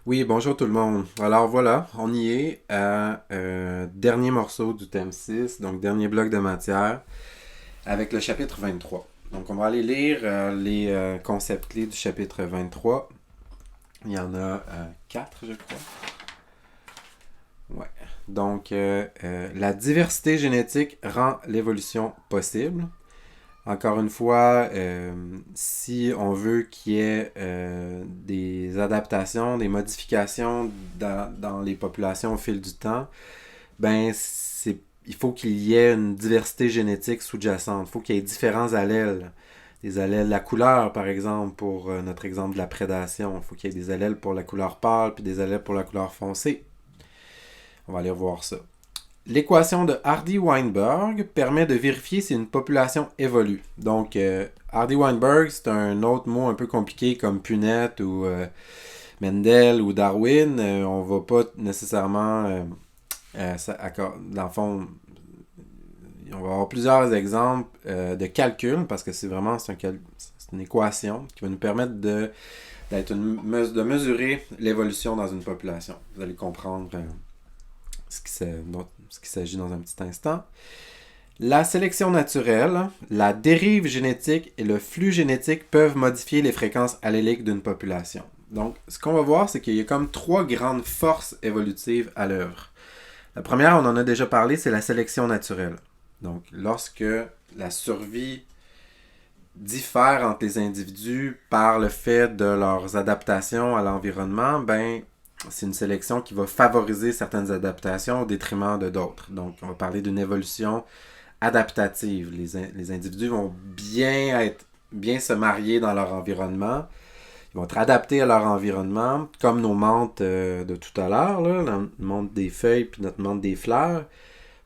Oui, bonjour tout le monde. Alors voilà, on y est à dernier morceau du thème 6, donc dernier bloc de matière, avec le chapitre 23. Donc on va aller lire les concepts clés du chapitre 23. Il y en a 4, je crois. Ouais. Donc, la diversité génétique rend l'évolution possible. Encore une fois, si on veut qu'il y ait des adaptations, des modifications dans les populations au fil du temps, ben il faut qu'il y ait une diversité génétique sous-jacente. Il faut qu'il y ait différents allèles. Des allèles, la couleur par exemple, pour notre exemple de la prédation. Il faut qu'il y ait des allèles pour la couleur pâle, puis des allèles pour la couleur foncée. On va aller voir ça. L'équation de Hardy-Weinberg permet de vérifier si une population évolue. Donc, Hardy-Weinberg, c'est un autre mot un peu compliqué comme Punnett ou Mendel ou Darwin. On va pas nécessairement... dans le fond, on va avoir plusieurs exemples de calcul parce que c'est vraiment c'est une équation qui va nous permettre de mesurer l'évolution dans une population. Vous allez comprendre ce qu'il s'agit dans un petit instant. La sélection naturelle, la dérive génétique et le flux génétique peuvent modifier les fréquences alléliques d'une population. Donc, ce qu'on va voir, c'est qu'il y a comme trois grandes forces évolutives à l'œuvre. La première, on en a déjà parlé, c'est la sélection naturelle. Donc, lorsque la survie diffère entre les individus par le fait de leurs adaptations à l'environnement, ben, c'est une sélection qui va favoriser certaines adaptations au détriment de d'autres. Donc, on va parler d'une évolution adaptative. Les individus vont bien se marier dans leur environnement. Ils vont être adaptés à leur environnement, comme nos menthes de tout à l'heure, là, notre menthe des feuilles puis notre menthe des fleurs,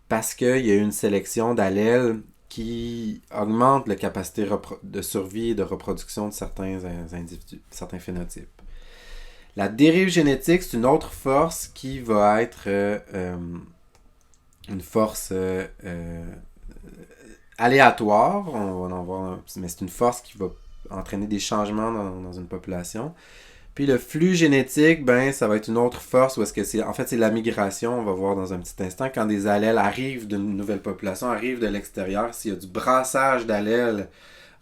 parce qu'il y a une sélection d'allèles qui augmente la capacité de survie et de reproduction de certains individus, certains phénotypes. La dérive génétique, c'est une autre force qui va être une force aléatoire, on va en voir, mais c'est une force qui va entraîner des changements dans une population. Puis le flux génétique, ben, ça va être une autre force où est-ce que c'est. En fait, c'est la migration, on va voir dans un petit instant. Quand des allèles arrivent d'une nouvelle population, arrivent de l'extérieur, s'il y a du brassage d'allèles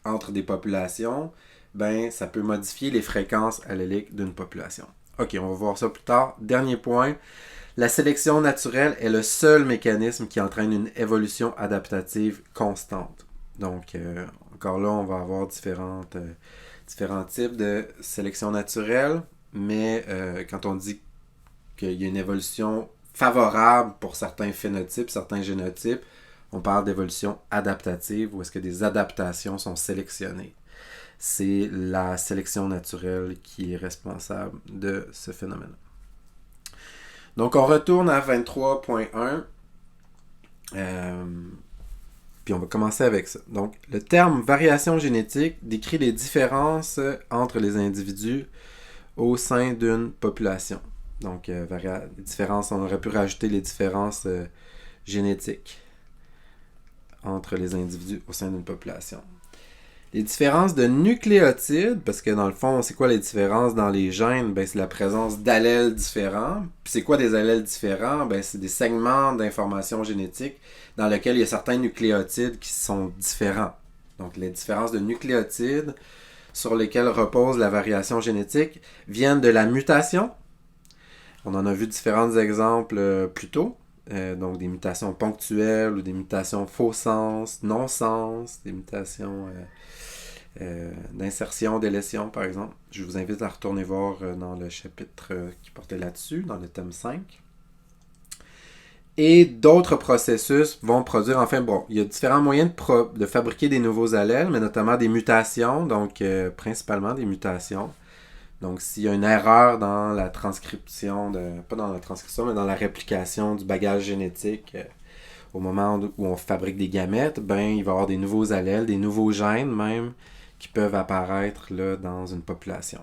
entre des populations, ben, ça peut modifier les fréquences alléliques d'une population. Ok, on va voir ça plus tard. Dernier point. La sélection naturelle est le seul mécanisme qui entraîne une évolution adaptative constante. Donc, encore là, on va avoir différents types de sélection naturelle, mais quand on dit qu'il y a une évolution favorable pour certains phénotypes, certains génotypes, on parle d'évolution adaptative, où est-ce que des adaptations sont sélectionnées. C'est la sélection naturelle qui est responsable de ce phénomène. Donc, on retourne à 23.1. Puis on va commencer avec ça. Donc, le terme variation génétique décrit les différences entre les individus au sein d'une population. Donc, les différences, on aurait pu rajouter les différences génétiques entre les individus au sein d'une population. Les différences de nucléotides, parce que dans le fond, c'est quoi les différences dans les gènes? Ben, c'est la présence d'allèles différents. Puis c'est quoi des allèles différents? Ben, c'est des segments d'information génétique dans lesquels il y a certains nucléotides qui sont différents. Donc les différences de nucléotides sur lesquelles repose la variation génétique viennent de la mutation. On en a vu différents exemples plus tôt. Donc des mutations ponctuelles ou des mutations faux sens, non-sens, des mutations d'insertion, délétion par exemple. Je vous invite à retourner voir dans le chapitre qui portait là-dessus, dans le thème 5. Et d'autres processus vont produire, enfin bon, il y a différents moyens de fabriquer des nouveaux allèles, mais notamment des mutations, donc principalement des mutations. Donc, s'il y a une erreur dans la transcription, pas dans la transcription, mais dans la réplication du bagage génétique au moment où on fabrique des gamètes, ben, il va y avoir des nouveaux allèles, des nouveaux gènes même, qui peuvent apparaître là, dans une population.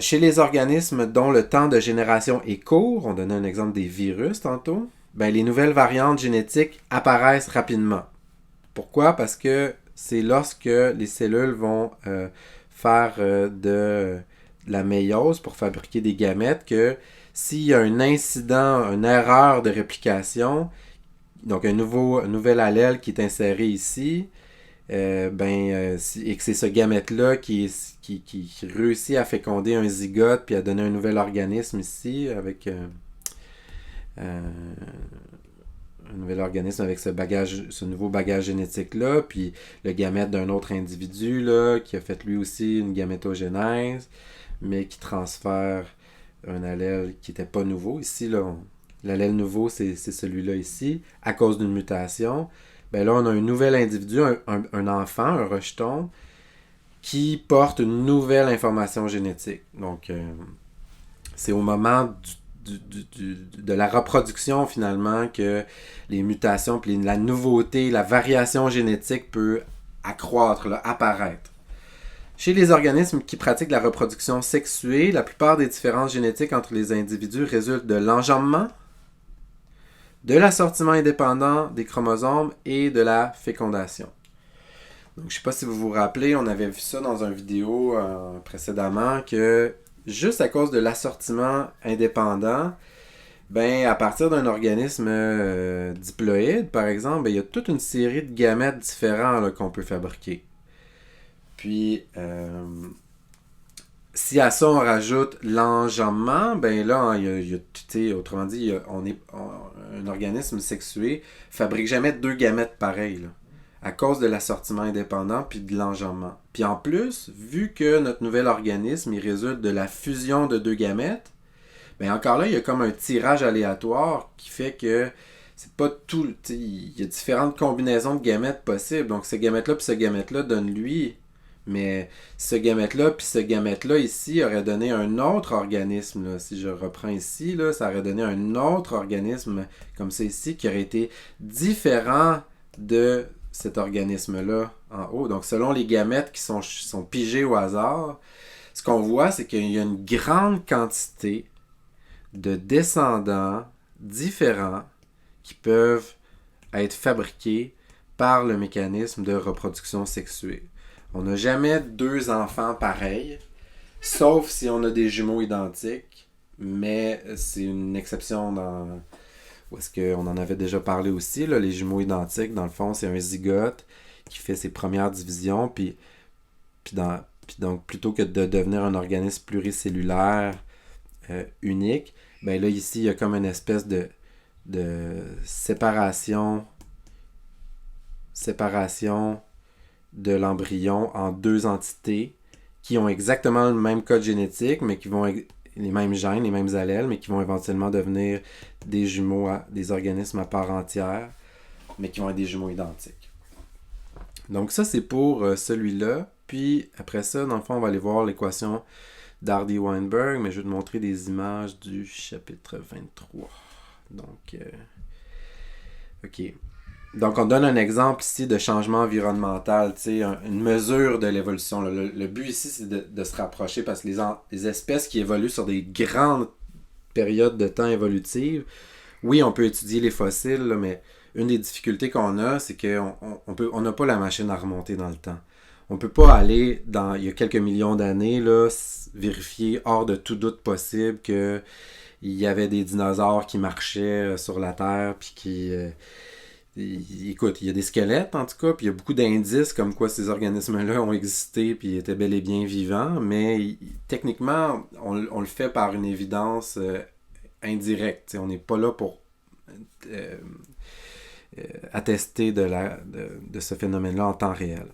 Chez les organismes dont le temps de génération est court, on donnait un exemple des virus tantôt, ben, les nouvelles variantes génétiques apparaissent rapidement. Pourquoi? Parce que c'est lorsque les cellules vont faire la méiose pour fabriquer des gamètes que s'il y a un incident, une erreur de réplication, donc un nouvel allèle qui est inséré ici, et que c'est ce gamète-là qui réussit à féconder un zygote puis à donner un nouvel organisme ici avec un nouvel organisme avec ce nouveau bagage génétique-là, puis le gamète d'un autre individu là, qui a fait lui aussi une gamétogénèse, mais qui transfère un allèle qui n'était pas nouveau. Ici, là, l'allèle nouveau, c'est celui-là ici, à cause d'une mutation. Ben là, on a un nouvel individu, un enfant, un rejeton, qui porte une nouvelle information génétique. Donc, c'est au moment de la reproduction, finalement, que les mutations, puis la nouveauté, la variation génétique peut accroître, là, apparaître. Chez les organismes qui pratiquent la reproduction sexuée, la plupart des différences génétiques entre les individus résultent de l'enjambement, de l'assortiment indépendant des chromosomes et de la fécondation. Donc, je ne sais pas si vous vous rappelez, on avait vu ça dans une vidéo précédemment, que juste à cause de l'assortiment indépendant, à partir d'un organisme diploïde, par exemple, il y a toute une série de gamètes différents là, qu'on peut fabriquer. Puis, si à ça on rajoute l'enjambement, là, autrement dit, un organisme sexué fabrique jamais deux gamètes pareilles, là, à cause de l'assortiment indépendant puis de l'enjambement. Puis en plus, vu que notre nouvel organisme, il résulte de la fusion de deux gamètes, encore là, il y a comme un tirage aléatoire qui fait que c'est pas tout, il y a différentes combinaisons de gamètes possibles. Donc, ce gamète-là puis ce gamète-là donne lui. Mais ce gamète-là puis ce gamète-là ici aurait donné un autre organisme. Là. Si je reprends ici, là, ça aurait donné un autre organisme comme ça ici qui aurait été différent de cet organisme-là en haut. Donc, selon les gamètes qui sont pigés au hasard, ce qu'on voit, c'est qu'il y a une grande quantité de descendants différents qui peuvent être fabriqués par le mécanisme de reproduction sexuée. On n'a jamais deux enfants pareils, sauf si on a des jumeaux identiques, mais c'est une exception dans... Où est-ce qu'on en avait déjà parlé aussi, là, les jumeaux identiques, dans le fond, c'est un zygote qui fait ses premières divisions, puis donc plutôt que de devenir un organisme pluricellulaire unique, là ici, il y a comme une espèce de séparation de l'embryon en deux entités qui ont exactement le même code génétique, mais qui vont les mêmes gènes, les mêmes allèles, mais qui vont éventuellement devenir des jumeaux, des organismes à part entière, mais qui vont être des jumeaux identiques. Donc ça, c'est pour celui-là. Puis après ça, dans le fond, on va aller voir l'équation d'Hardy-Weinberg, mais je vais te montrer des images du chapitre 23. Donc, OK. Donc, on donne un exemple ici de changement environnemental, une mesure de l'évolution. Le but ici, c'est de se rapprocher parce que les espèces qui évoluent sur des grandes périodes de temps évolutives, oui, on peut étudier les fossiles, là, mais une des difficultés qu'on a, c'est qu'on n'a pas la machine à remonter dans le temps. On ne peut pas aller il y a quelques millions d'années, là, vérifier hors de tout doute possible qu'il y avait des dinosaures qui marchaient sur la Terre, puis qui... écoute, il y a des squelettes en tout cas, puis il y a beaucoup d'indices comme quoi ces organismes-là ont existé puis étaient bel et bien vivants, mais techniquement, on le fait par une évidence indirecte. On n'est pas là pour attester de ce phénomène-là en temps réel.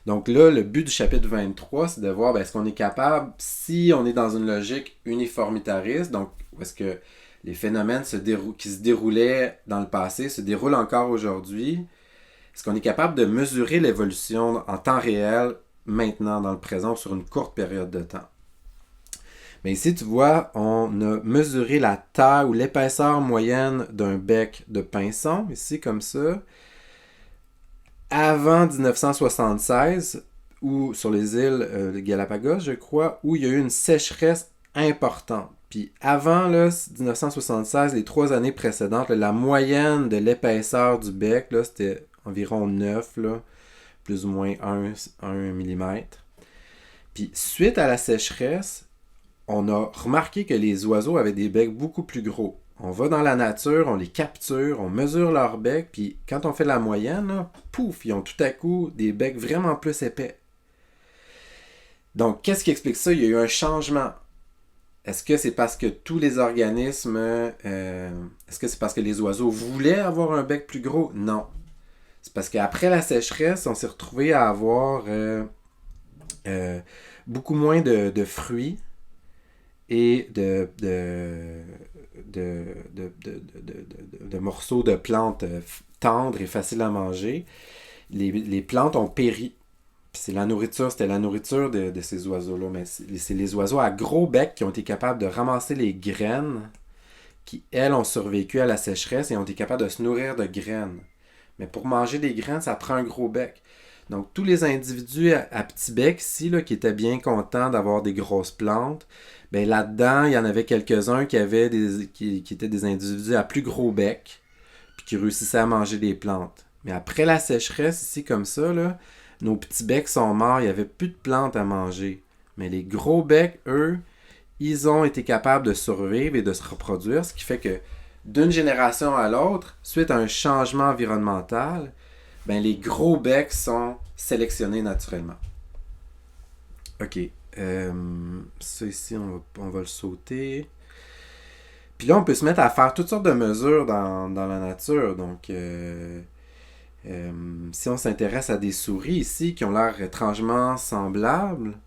Donc là, le but du chapitre 23, c'est de voir est-ce qu'on est capable, si on est dans une logique uniformitariste, donc est-ce que les phénomènes qui se déroulaient dans le passé se déroulent encore aujourd'hui. Est-ce qu'on est capable de mesurer l'évolution en temps réel, maintenant, dans le présent, sur une courte période de temps? Mais ici, tu vois, on a mesuré la taille ou l'épaisseur moyenne d'un bec de pinson, ici, comme ça, avant 1976, ou sur les îles de Galapagos, je crois, où il y a eu une sécheresse importante. Puis avant là, 1976, les 3 années précédentes, là, la moyenne de l'épaisseur du bec, là, c'était environ 9, là, plus ou moins 1 mm. Puis suite à la sécheresse, on a remarqué que les oiseaux avaient des becs beaucoup plus gros. On va dans la nature, on les capture, on mesure leur bec, puis quand on fait la moyenne, là, pouf, ils ont tout à coup des becs vraiment plus épais. Donc, qu'est-ce qui explique ça? Il y a eu un changement. Est-ce que c'est parce que tous les organismes... est-ce que c'est parce que les oiseaux voulaient avoir un bec plus gros? Non. C'est parce qu'après la sécheresse, on s'est retrouvé à avoir beaucoup moins de fruits et de morceaux de plantes tendres et faciles à manger. Les plantes ont péri. Puis c'était la nourriture de ces oiseaux-là. Mais c'est les oiseaux à gros bec qui ont été capables de ramasser les graines qui, elles, ont survécu à la sécheresse et ont été capables de se nourrir de graines. Mais pour manger des graines, ça prend un gros bec. Donc, tous les individus à petit bec ici, là, qui étaient bien contents d'avoir des grosses plantes, ben là-dedans, il y en avait quelques-uns qui étaient des individus à plus gros bec, puis qui réussissaient à manger des plantes. Mais après la sécheresse, ici, comme ça, là, nos petits becs sont morts, il n'y avait plus de plantes à manger. Mais les gros becs, eux, ils ont été capables de survivre et de se reproduire, ce qui fait que d'une génération à l'autre, suite à un changement environnemental, ben les gros becs sont sélectionnés naturellement. OK. Ça ici, on va le sauter. Puis là, on peut se mettre à faire toutes sortes de mesures dans la nature. Donc, si on s'intéresse à des souris ici qui ont l'air étrangement semblables,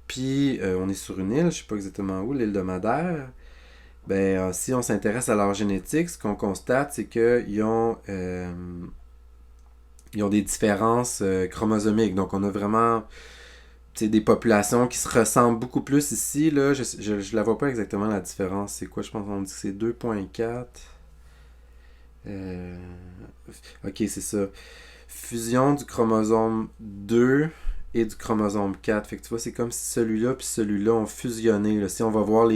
puis on est sur une île, je ne sais pas exactement où, l'île de Madère, ben, si on s'intéresse à leur génétique, ce qu'on constate, c'est qu'ils ont des différences chromosomiques. Donc, on a vraiment des populations qui se ressemblent beaucoup plus ici. Là, je la vois pas exactement la différence. C'est quoi? Je pense qu'on dit que c'est 2.4. Ok, c'est ça. Fusion du chromosome 2 et du chromosome 4. Fait que tu vois, c'est comme si celui-là puis celui-là ont fusionné. Là. Si on va voir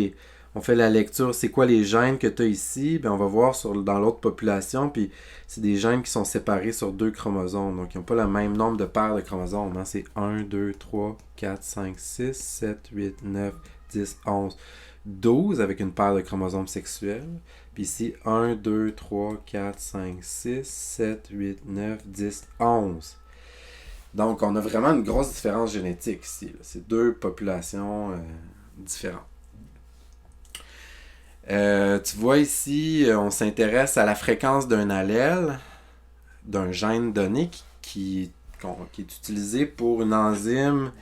on fait la lecture, c'est quoi les gènes que tu as ici, ben on va voir dans l'autre population, puis c'est des gènes qui sont séparés sur 2 chromosomes. Donc, ils n'ont pas le même nombre de paires de chromosomes. Hein. C'est 1, 2, 3, 4, 5, 6, 7, 8, 9, 10, 11, 12 avec une paire de chromosomes sexuels. Puis ici, 1, 2, 3, 4, 5, 6, 7, 8, 9, 10, 11. Donc, on a vraiment une grosse différence génétique ici. Là. C'est 2 populations différentes. Tu vois ici, on s'intéresse à la fréquence d'un allèle, d'un gène donné qui est utilisé pour une enzyme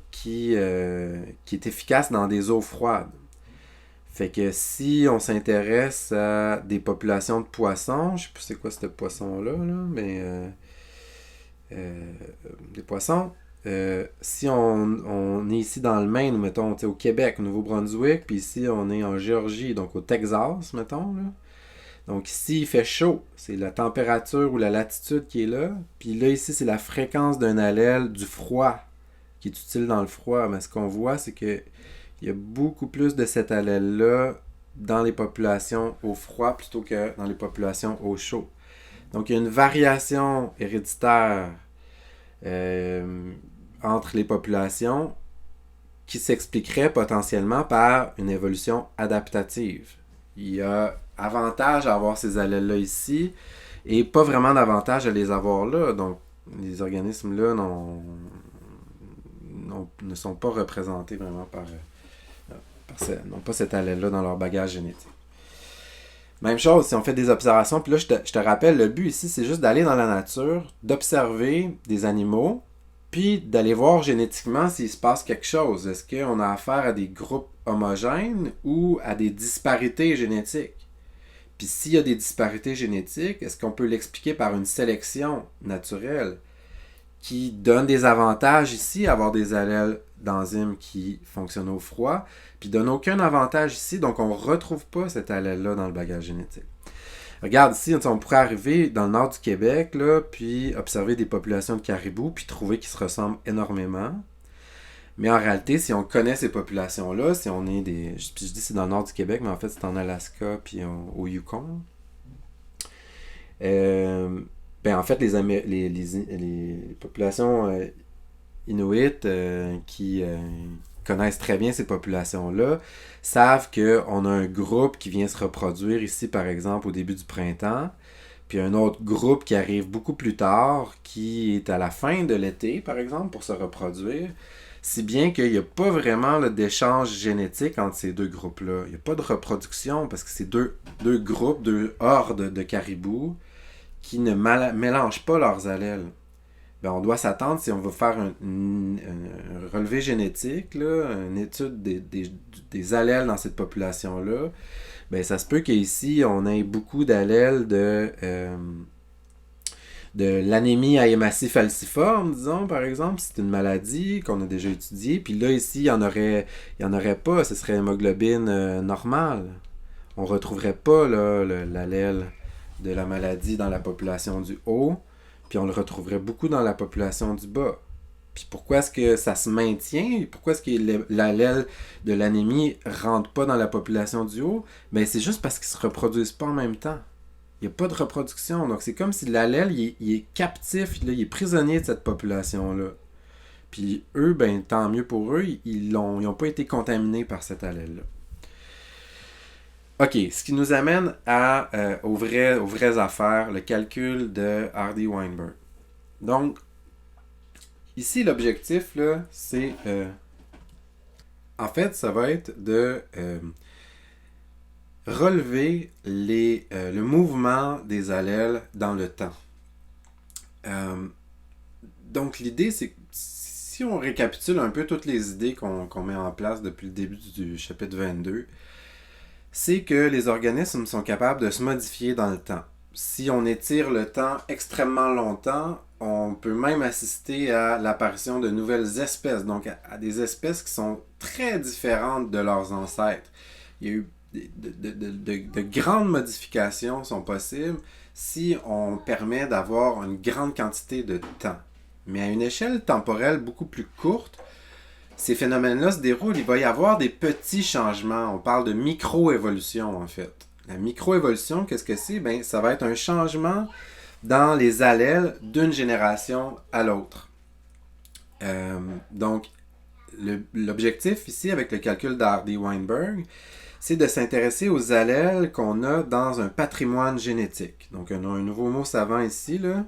qui est efficace dans des eaux froides. Fait que si on s'intéresse à des populations de poissons, je sais plus c'est quoi ce poisson-là, mais des poissons, si on est ici dans le Maine, mettons, au Québec, au Nouveau-Brunswick, puis ici on est en Géorgie, donc au Texas, mettons, là. Donc ici il fait chaud, c'est la température ou la latitude qui est là, puis là ici c'est la fréquence d'un allèle du froid qui est utile dans le froid, mais ce qu'on voit c'est que il y a beaucoup plus de cet allèle-là dans les populations au froid plutôt que dans les populations au chaud. Donc il y a une variation héréditaire entre les populations qui s'expliquerait potentiellement par une évolution adaptative. Il y a avantage à avoir ces allèles-là ici et pas vraiment d'avantage à les avoir là. Donc, les organismes-là ne sont pas représentés vraiment n'ont pas cet allèle-là dans leur bagage génétique. Même chose, si on fait des observations, puis là, je te rappelle, le but ici, c'est juste d'aller dans la nature, d'observer des animaux, puis d'aller voir génétiquement s'il se passe quelque chose. Est-ce qu'on a affaire à des groupes homogènes ou à des disparités génétiques? Puis s'il y a des disparités génétiques, est-ce qu'on peut l'expliquer par une sélection naturelle qui donne des avantages ici, avoir des allèles d'enzymes qui fonctionnent au froid, puis donne aucun avantage ici, donc on ne retrouve pas cet allèle-là dans le bagage génétique. Regarde ici, on pourrait arriver dans le nord du Québec, là, puis observer des populations de caribous, puis trouver qu'ils se ressemblent énormément. Mais en réalité, si on connaît ces populations-là, si on est des... Je dis c'est dans le nord du Québec, mais en fait c'est en Alaska, puis au Yukon. En fait, les populations inuites qui connaissent très bien ces populations-là savent qu'on a un groupe qui vient se reproduire ici, par exemple, au début du printemps, puis un autre groupe qui arrive beaucoup plus tard, qui est à la fin de l'été, par exemple, pour se reproduire, si bien qu'il n'y a pas vraiment d'échange génétique entre ces deux groupes-là. Il n'y a pas de reproduction parce que c'est deux groupes, deux hordes de caribous qui ne mélangent pas leurs allèles. Ben, on doit s'attendre, si on veut faire un relevé génétique, là, une étude des allèles dans cette population-là, ben, ça se peut qu'ici, on ait beaucoup d'allèles de l'anémie AMAC falciforme, disons, par exemple. C'est une maladie qu'on a déjà étudiée. Puis là, ici, il y en aurait pas. Ce serait hémoglobine normale. On ne retrouverait pas là, l'allèle de la maladie dans la population du haut. Puis on le retrouverait beaucoup dans la population du bas. Puis pourquoi est-ce que ça se maintient? Pourquoi est-ce que l'allèle de l'anémie ne rentre pas dans la population du haut? Ben c'est juste parce qu'ils ne se reproduisent pas en même temps. Il n'y a pas de reproduction. Donc c'est comme si l'allèle, il est captif, il est prisonnier de cette population-là. Puis eux, ben tant mieux pour eux, ils n'ont pas été contaminés par cet allèle-là. OK, ce qui nous amène aux vraies affaires, le calcul de Hardy-Weinberg. Donc, ici, l'objectif, là, c'est... en fait, ça va être de relever le mouvement des allèles dans le temps. Donc, l'idée, c'est que si on récapitule un peu toutes les idées qu'on met en place depuis le début du chapitre 22, c'est que les organismes sont capables de se modifier dans le temps. Si on étire le temps extrêmement longtemps, on peut même assister à l'apparition de nouvelles espèces, donc à des espèces qui sont très différentes de leurs ancêtres. Il y a eu de grandes modifications sont possibles si on permet d'avoir une grande quantité de temps. Mais à une échelle temporelle beaucoup plus courte, ces phénomènes-là se déroulent, il va y avoir des petits changements. On parle de microévolution, en fait. La microévolution, qu'est-ce que c'est? Ben, ça va être un changement dans les allèles d'une génération à l'autre. Donc, l'objectif ici, avec le calcul d'Hardy-Weinberg, c'est de s'intéresser aux allèles qu'on a dans un patrimoine génétique. Donc, on a un nouveau mot savant ici, là.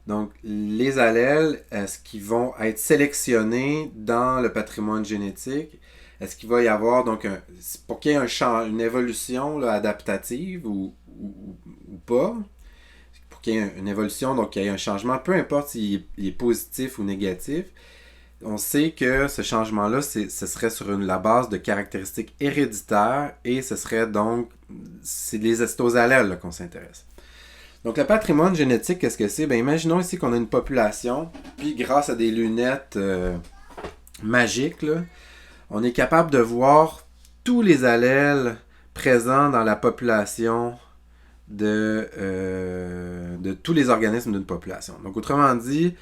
Donc, les allèles, est-ce qu'ils vont être sélectionnés dans le patrimoine génétique? Est-ce qu'il va y avoir, donc, pour qu'il y ait une évolution là, adaptative ou pas? Pour qu'il y ait une évolution, donc qu'il y ait un changement, peu importe s'il est positif ou négatif, on sait que ce changement-là, ce serait sur la base de caractéristiques héréditaires et ce serait donc, c'est aux allèles là, qu'on s'intéresse. Donc, le patrimoine génétique, qu'est-ce que c'est? Bien, imaginons ici qu'on a une population, puis grâce à des lunettes magiques, là, on est capable de voir tous les allèles présents dans la population de tous les organismes d'une population. Donc, autrement dit,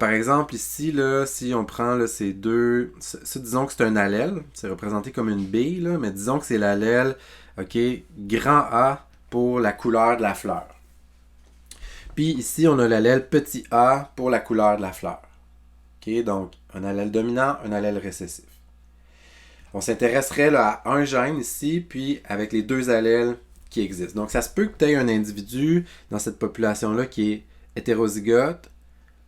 par exemple, ici, là, si on prend là, ces deux... disons que c'est un allèle, c'est représenté comme une bille, là, mais disons que c'est l'allèle, OK, grand A pour la couleur de la fleur. Puis ici, on a l'allèle petit a pour la couleur de la fleur. Okay, donc, un allèle dominant, un allèle récessif. On s'intéresserait là, à un gène ici, puis avec les deux allèles qui existent. Donc, ça se peut que tu aies un individu dans cette population-là qui est hétérozygote,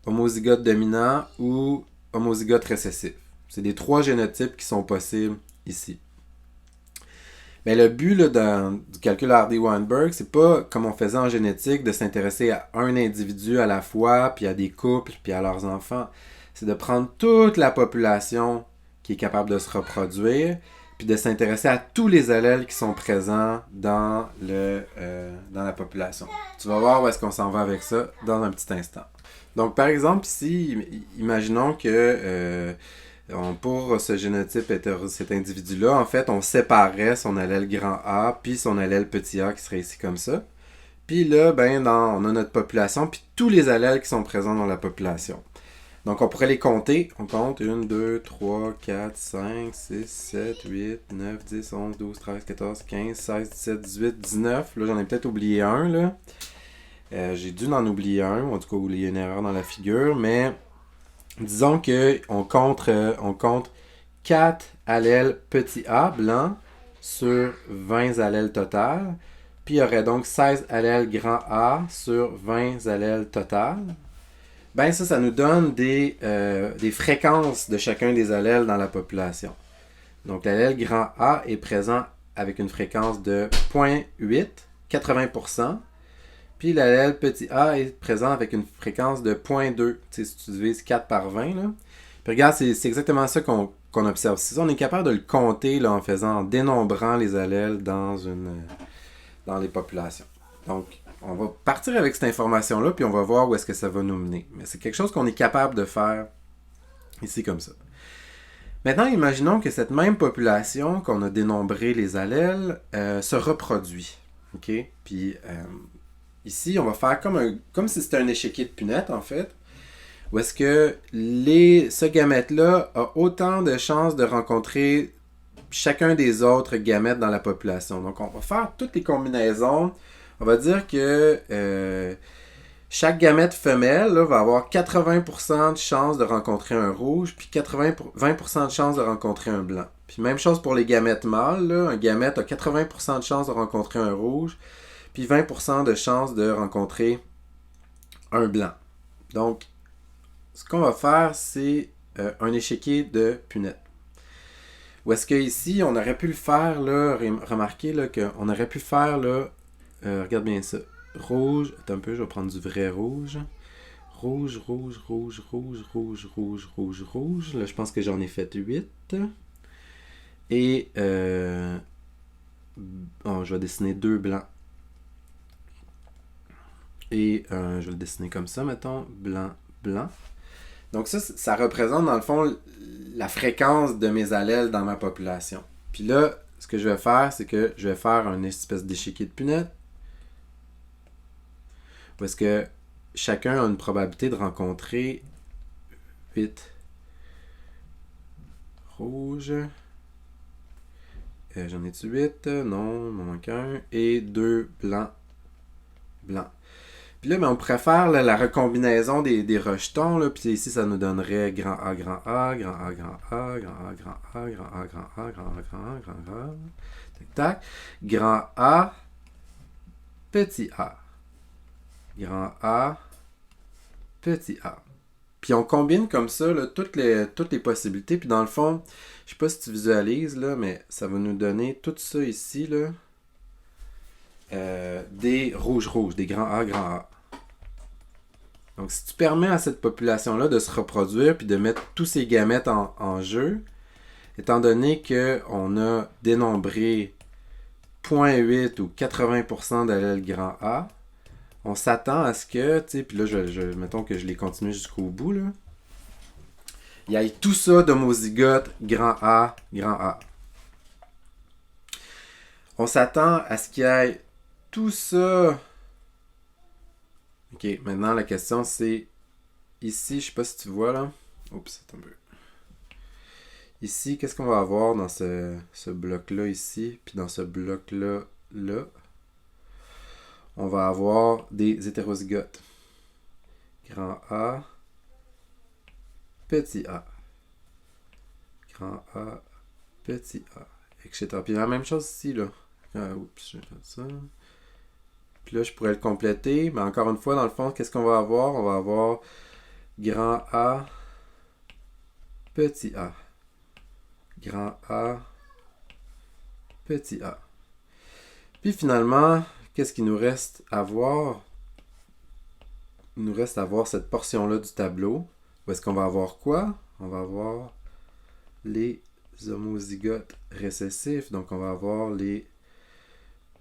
homozygote dominant ou homozygote récessif. C'est les trois génotypes qui sont possibles ici. Mais le but là, du calcul Hardy-Weinberg, c'est pas comme on faisait en génétique de s'intéresser à un individu à la fois, puis à des couples, puis à leurs enfants. C'est de prendre toute la population qui est capable de se reproduire, puis de s'intéresser à tous les allèles qui sont présents dans la population. Tu vas voir où est-ce qu'on s'en va avec ça dans un petit instant. Donc, par exemple, ici, imaginons que pour ce génotype, cet individu-là, en fait, on séparerait son allèle grand A puis son allèle petit a qui serait ici comme ça. Puis là, ben, on a notre population puis tous les allèles qui sont présents dans la population. Donc, on pourrait les compter. On compte 1, 2, 3, 4, 5, 6, 7, 8, 9, 10, 11, 12, 13, 14, 15, 16, 17, 18, 19. Là, j'en ai peut-être oublié un, là. J'ai dû en oublier un, ou en tout cas, il y a une erreur dans la figure, mais disons qu'on compte 4 allèles petit a blancs sur 20 allèles total. Puis il y aurait donc 16 allèles grand A sur 20 allèles total. Ben ça nous donne des fréquences de chacun des allèles dans la population. Donc l'allèle grand A est présent avec une fréquence de 0,8, 80%. Puis l'allèle petit a est présent avec une fréquence de 0,2. Tu sais, si tu divises 4 par 20, là. Puis regarde, c'est exactement ça qu'on observe. Si on est capable de le compter là, en dénombrant les allèles dans les populations. Donc, on va partir avec cette information-là, puis on va voir où est-ce que ça va nous mener. Mais c'est quelque chose qu'on est capable de faire ici comme ça. Maintenant, imaginons que cette même population qu'on a dénombré les allèles se reproduit. OK? Puis ici, on va faire comme si c'était un échiquier de punette, en fait, où est-ce que ce gamète-là a autant de chances de rencontrer chacun des autres gamètes dans la population. Donc, on va faire toutes les combinaisons. On va dire que chaque gamète femelle là, va avoir 80% de chances de rencontrer un rouge, puis 20% de chances de rencontrer un blanc. Puis même chose pour les gamètes mâles. Là, un gamète a 80% de chances de rencontrer un rouge, puis 20% de chances de rencontrer un blanc. Donc, ce qu'on va faire, c'est un échiquier de punette. Ou est-ce qu'ici, on aurait pu le faire, là, remarquez là, qu'on aurait pu faire, là, regarde bien ça, rouge, attends un peu, je vais prendre du vrai rouge. Rouge, rouge, rouge, rouge, rouge, rouge, rouge, rouge. Là, je pense que j'en ai fait 8. Et, je vais dessiner 2 blancs. Et je vais le dessiner comme ça, mettons, blanc, blanc. Donc ça représente dans le fond la fréquence de mes allèles dans ma population. Puis là, ce que je vais faire, c'est que je vais faire une espèce d'échiquier de punette. Parce que chacun a une probabilité de rencontrer 8 rouges. J'en ai-tu 8? Non, il m'en manque un. Et 2 blancs. Blancs. Puis là, on pourrait faire là, la recombinaison des rejetons. Là, puis ici, ça nous donnerait grand A, grand A, grand A, grand A, grand A, grand A, grand A, grand A, grand A, grand A, grand A. Tac, tac. Grand A, petit a. Grand A, petit a. Puis on combine comme ça là, toutes les possibilités. Puis dans le fond, je sais pas si tu visualises, là, mais ça va nous donner tout ça ici. Là, des rouges, des grands A, grands A. Donc, si tu permets à cette population-là de se reproduire puis de mettre tous ces gamètes en jeu, étant donné qu'on a dénombré 0,8 ou 80% d'allèles grand A, on s'attend à ce que, tu sais, puis là, mettons que je les continue jusqu'au bout, là, il y ait tout ça d'homozygote grand A, grand A. On s'attend à ce qu'il y ait tout ça. Ok, maintenant la question c'est ici, je sais pas si tu vois là. Oups, attends un peu. Ici, qu'est-ce qu'on va avoir dans ce bloc-là ici, puis dans ce bloc-là, là, on va avoir des hétérozygotes. Grand A, petit a. Grand A, petit a, etc. Puis la même chose ici, là. Oups, j'ai fait ça. Puis là, je pourrais le compléter. Mais encore une fois, dans le fond, qu'est-ce qu'on va avoir? On va avoir grand A, petit a. Grand A, petit a. Puis finalement, qu'est-ce qu'il nous reste à voir? Il nous reste à voir cette portion-là du tableau. Où est-ce qu'on va avoir quoi? On va avoir les homozygotes récessifs. Donc, on va avoir les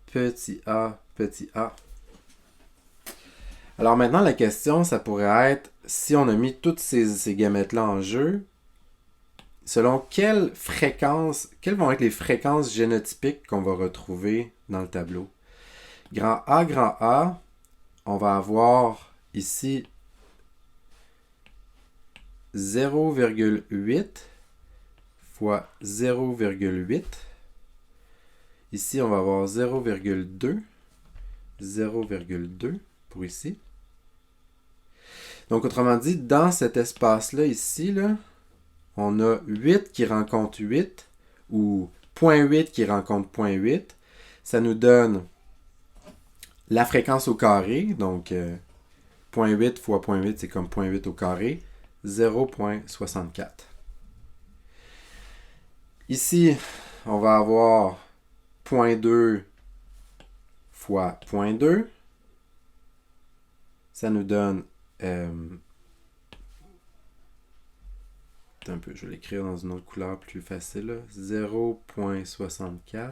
petit a, petit a. Alors maintenant, la question, ça pourrait être, si on a mis toutes ces gamètes-là en jeu, selon quelle fréquence, quelles vont être les fréquences génotypiques qu'on va retrouver dans le tableau? Grand A, on va avoir ici 0,8 fois 0,8. Ici, on va avoir 0,2. 0,2 pour ici. Donc, autrement dit, dans cet espace-là, ici, là, on a 8 qui rencontre 8, ou 0.8 qui rencontre 0.8. Ça nous donne la fréquence au carré, donc 0.8 fois 0.8, c'est comme 0.8 au carré, 0.64. Ici, on va avoir 0.2 fois 0.2. Ça nous donne... un peu, je vais l'écrire dans une autre couleur plus facile. Là. 0.64.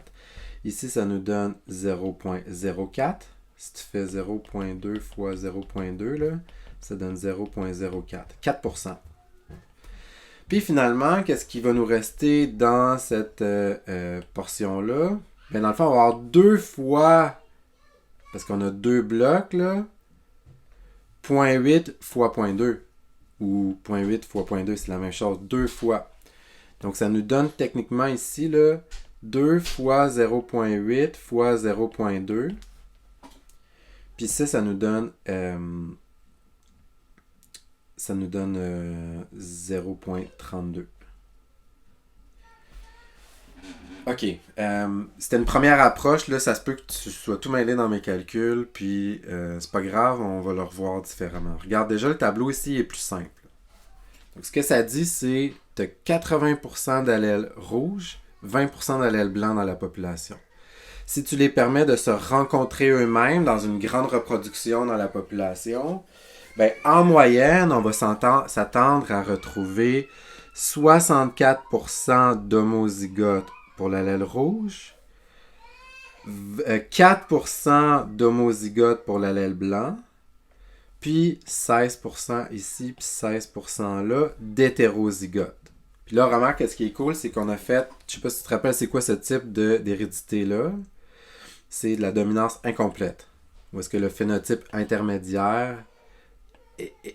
Ici, ça nous donne 0.04. Si tu fais 0.2 fois 0.2, là, ça donne 0.04. 4%. Puis finalement, qu'est-ce qui va nous rester dans cette portion-là? Bien, dans le fond, on va avoir 2 fois, parce qu'on a 2 blocs, là, 0.8 fois 0.2. Ou 0.8 fois 0.2, c'est la même chose, 2 fois. Donc, ça nous donne techniquement ici, là, 2 fois 0.8 fois 0.2. Puis ça nous donne 0.32. OK. C'était une première approche. Là, ça se peut que tu sois tout mêlé dans mes calculs. Puis, c'est pas grave, on va le revoir différemment. Regarde, déjà, le tableau ici est plus simple. Donc, ce que ça dit, c'est que tu as 80% d'allèles rouges, 20% d'allèles blancs dans la population. Si tu les permets de se rencontrer eux-mêmes dans une grande reproduction dans la population, ben, en moyenne, on va s'attendre à retrouver 64% d'homozygotes pour l'allèle rouge, 4% d'homozygotes pour l'allèle blanc, puis 16% ici, puis 16% là, d'hétérozygotes. Puis là, remarque, ce qui est cool, c'est qu'on a fait, je sais pas si tu te rappelles, c'est quoi ce type d'hérédité-là? C'est de la dominance incomplète. Où est-ce que le phénotype intermédiaire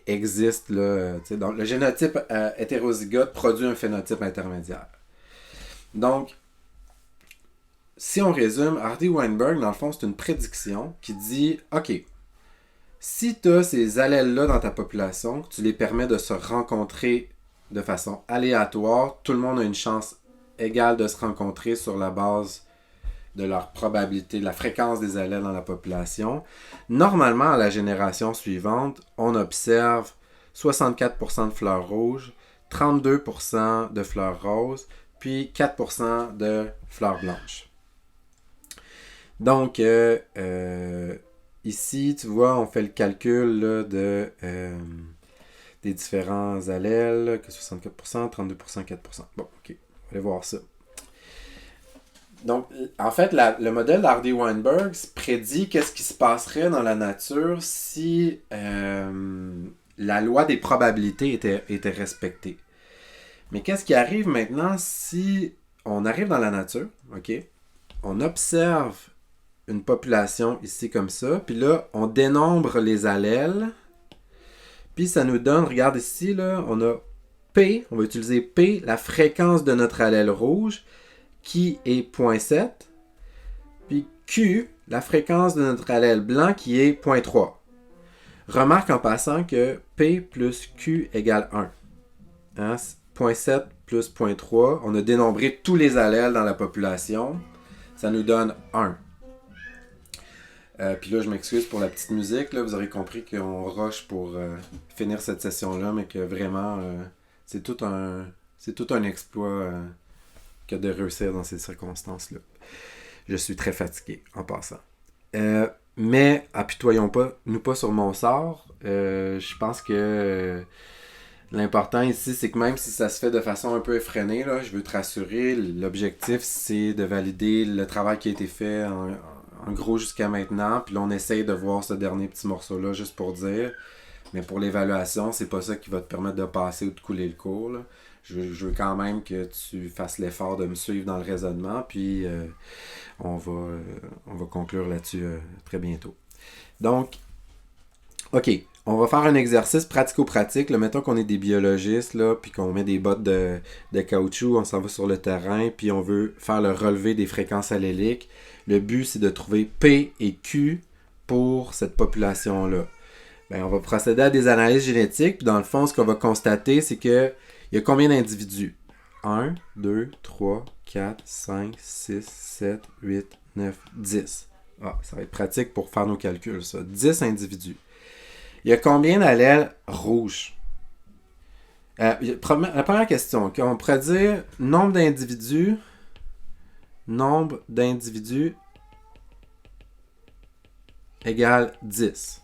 existe, là, donc le génotype hétérozygote produit un phénotype intermédiaire. Donc, si on résume, Hardy-Weinberg, dans le fond, c'est une prédiction qui dit, OK, si tu as ces allèles-là dans ta population, que tu les permets de se rencontrer de façon aléatoire, tout le monde a une chance égale de se rencontrer sur la base de leur probabilité, de la fréquence des allèles dans la population. Normalement, à la génération suivante, on observe 64% de fleurs rouges, 32% de fleurs roses, puis 4% de fleurs blanches. Donc, ici, tu vois, on fait le calcul là, des différents allèles, que 64%, 32%, 4%. Bon, ok, on va aller voir ça. Donc, en fait, le modèle d'Hardy-Weinberg prédit qu'est-ce qui se passerait dans la nature si la loi des probabilités était respectée. Mais qu'est-ce qui arrive maintenant si on arrive dans la nature, ok? On observe une population ici comme ça, puis là, on dénombre les allèles, puis ça nous donne, regarde ici, là, on a P, on va utiliser P, la fréquence de notre allèle rouge, qui est 0.7, puis Q, la fréquence de notre allèle blanc, qui est 0.3. Remarque en passant que P plus Q égale 1. Hein? 0.7 plus 0.3, on a dénombré tous les allèles dans la population, ça nous donne 1. Puis là, je m'excuse pour la petite musique, là, vous aurez compris qu'on rush pour finir cette session-là, mais que vraiment, c'est tout un exploit que de réussir dans ces circonstances-là. Je suis très fatigué, en passant. Mais, apitoyons-nous pas sur mon sort. Je pense que l'important ici, c'est que même si ça se fait de façon un peu effrénée, là, je veux te rassurer, l'objectif, c'est de valider le travail qui a été fait en gros jusqu'à maintenant. Puis là, on essaye de voir ce dernier petit morceau-là, juste pour dire. Mais pour l'évaluation, c'est pas ça qui va te permettre de passer ou de couler le cours, là. Je veux quand même que tu fasses l'effort de me suivre dans le raisonnement, puis on va conclure là-dessus très bientôt. Donc, OK, on va faire un exercice pratico-pratique. Là, mettons qu'on est des biologistes, là, puis qu'on met des bottes de caoutchouc, on s'en va sur le terrain, puis on veut faire le relevé des fréquences alléliques. Le but, c'est de trouver P et Q pour cette population-là. Ben, on va procéder à des analyses génétiques, puis dans le fond, ce qu'on va constater, c'est que Il y a combien d'individus? 1, 2, 3, 4, 5, 6, 7, 8, 9, 10. Ah, ça va être pratique pour faire nos calculs, ça. 10 individus. Il y a combien d'allèles rouges? La première question, okay, on pourrait dire nombre d'individus égale 10.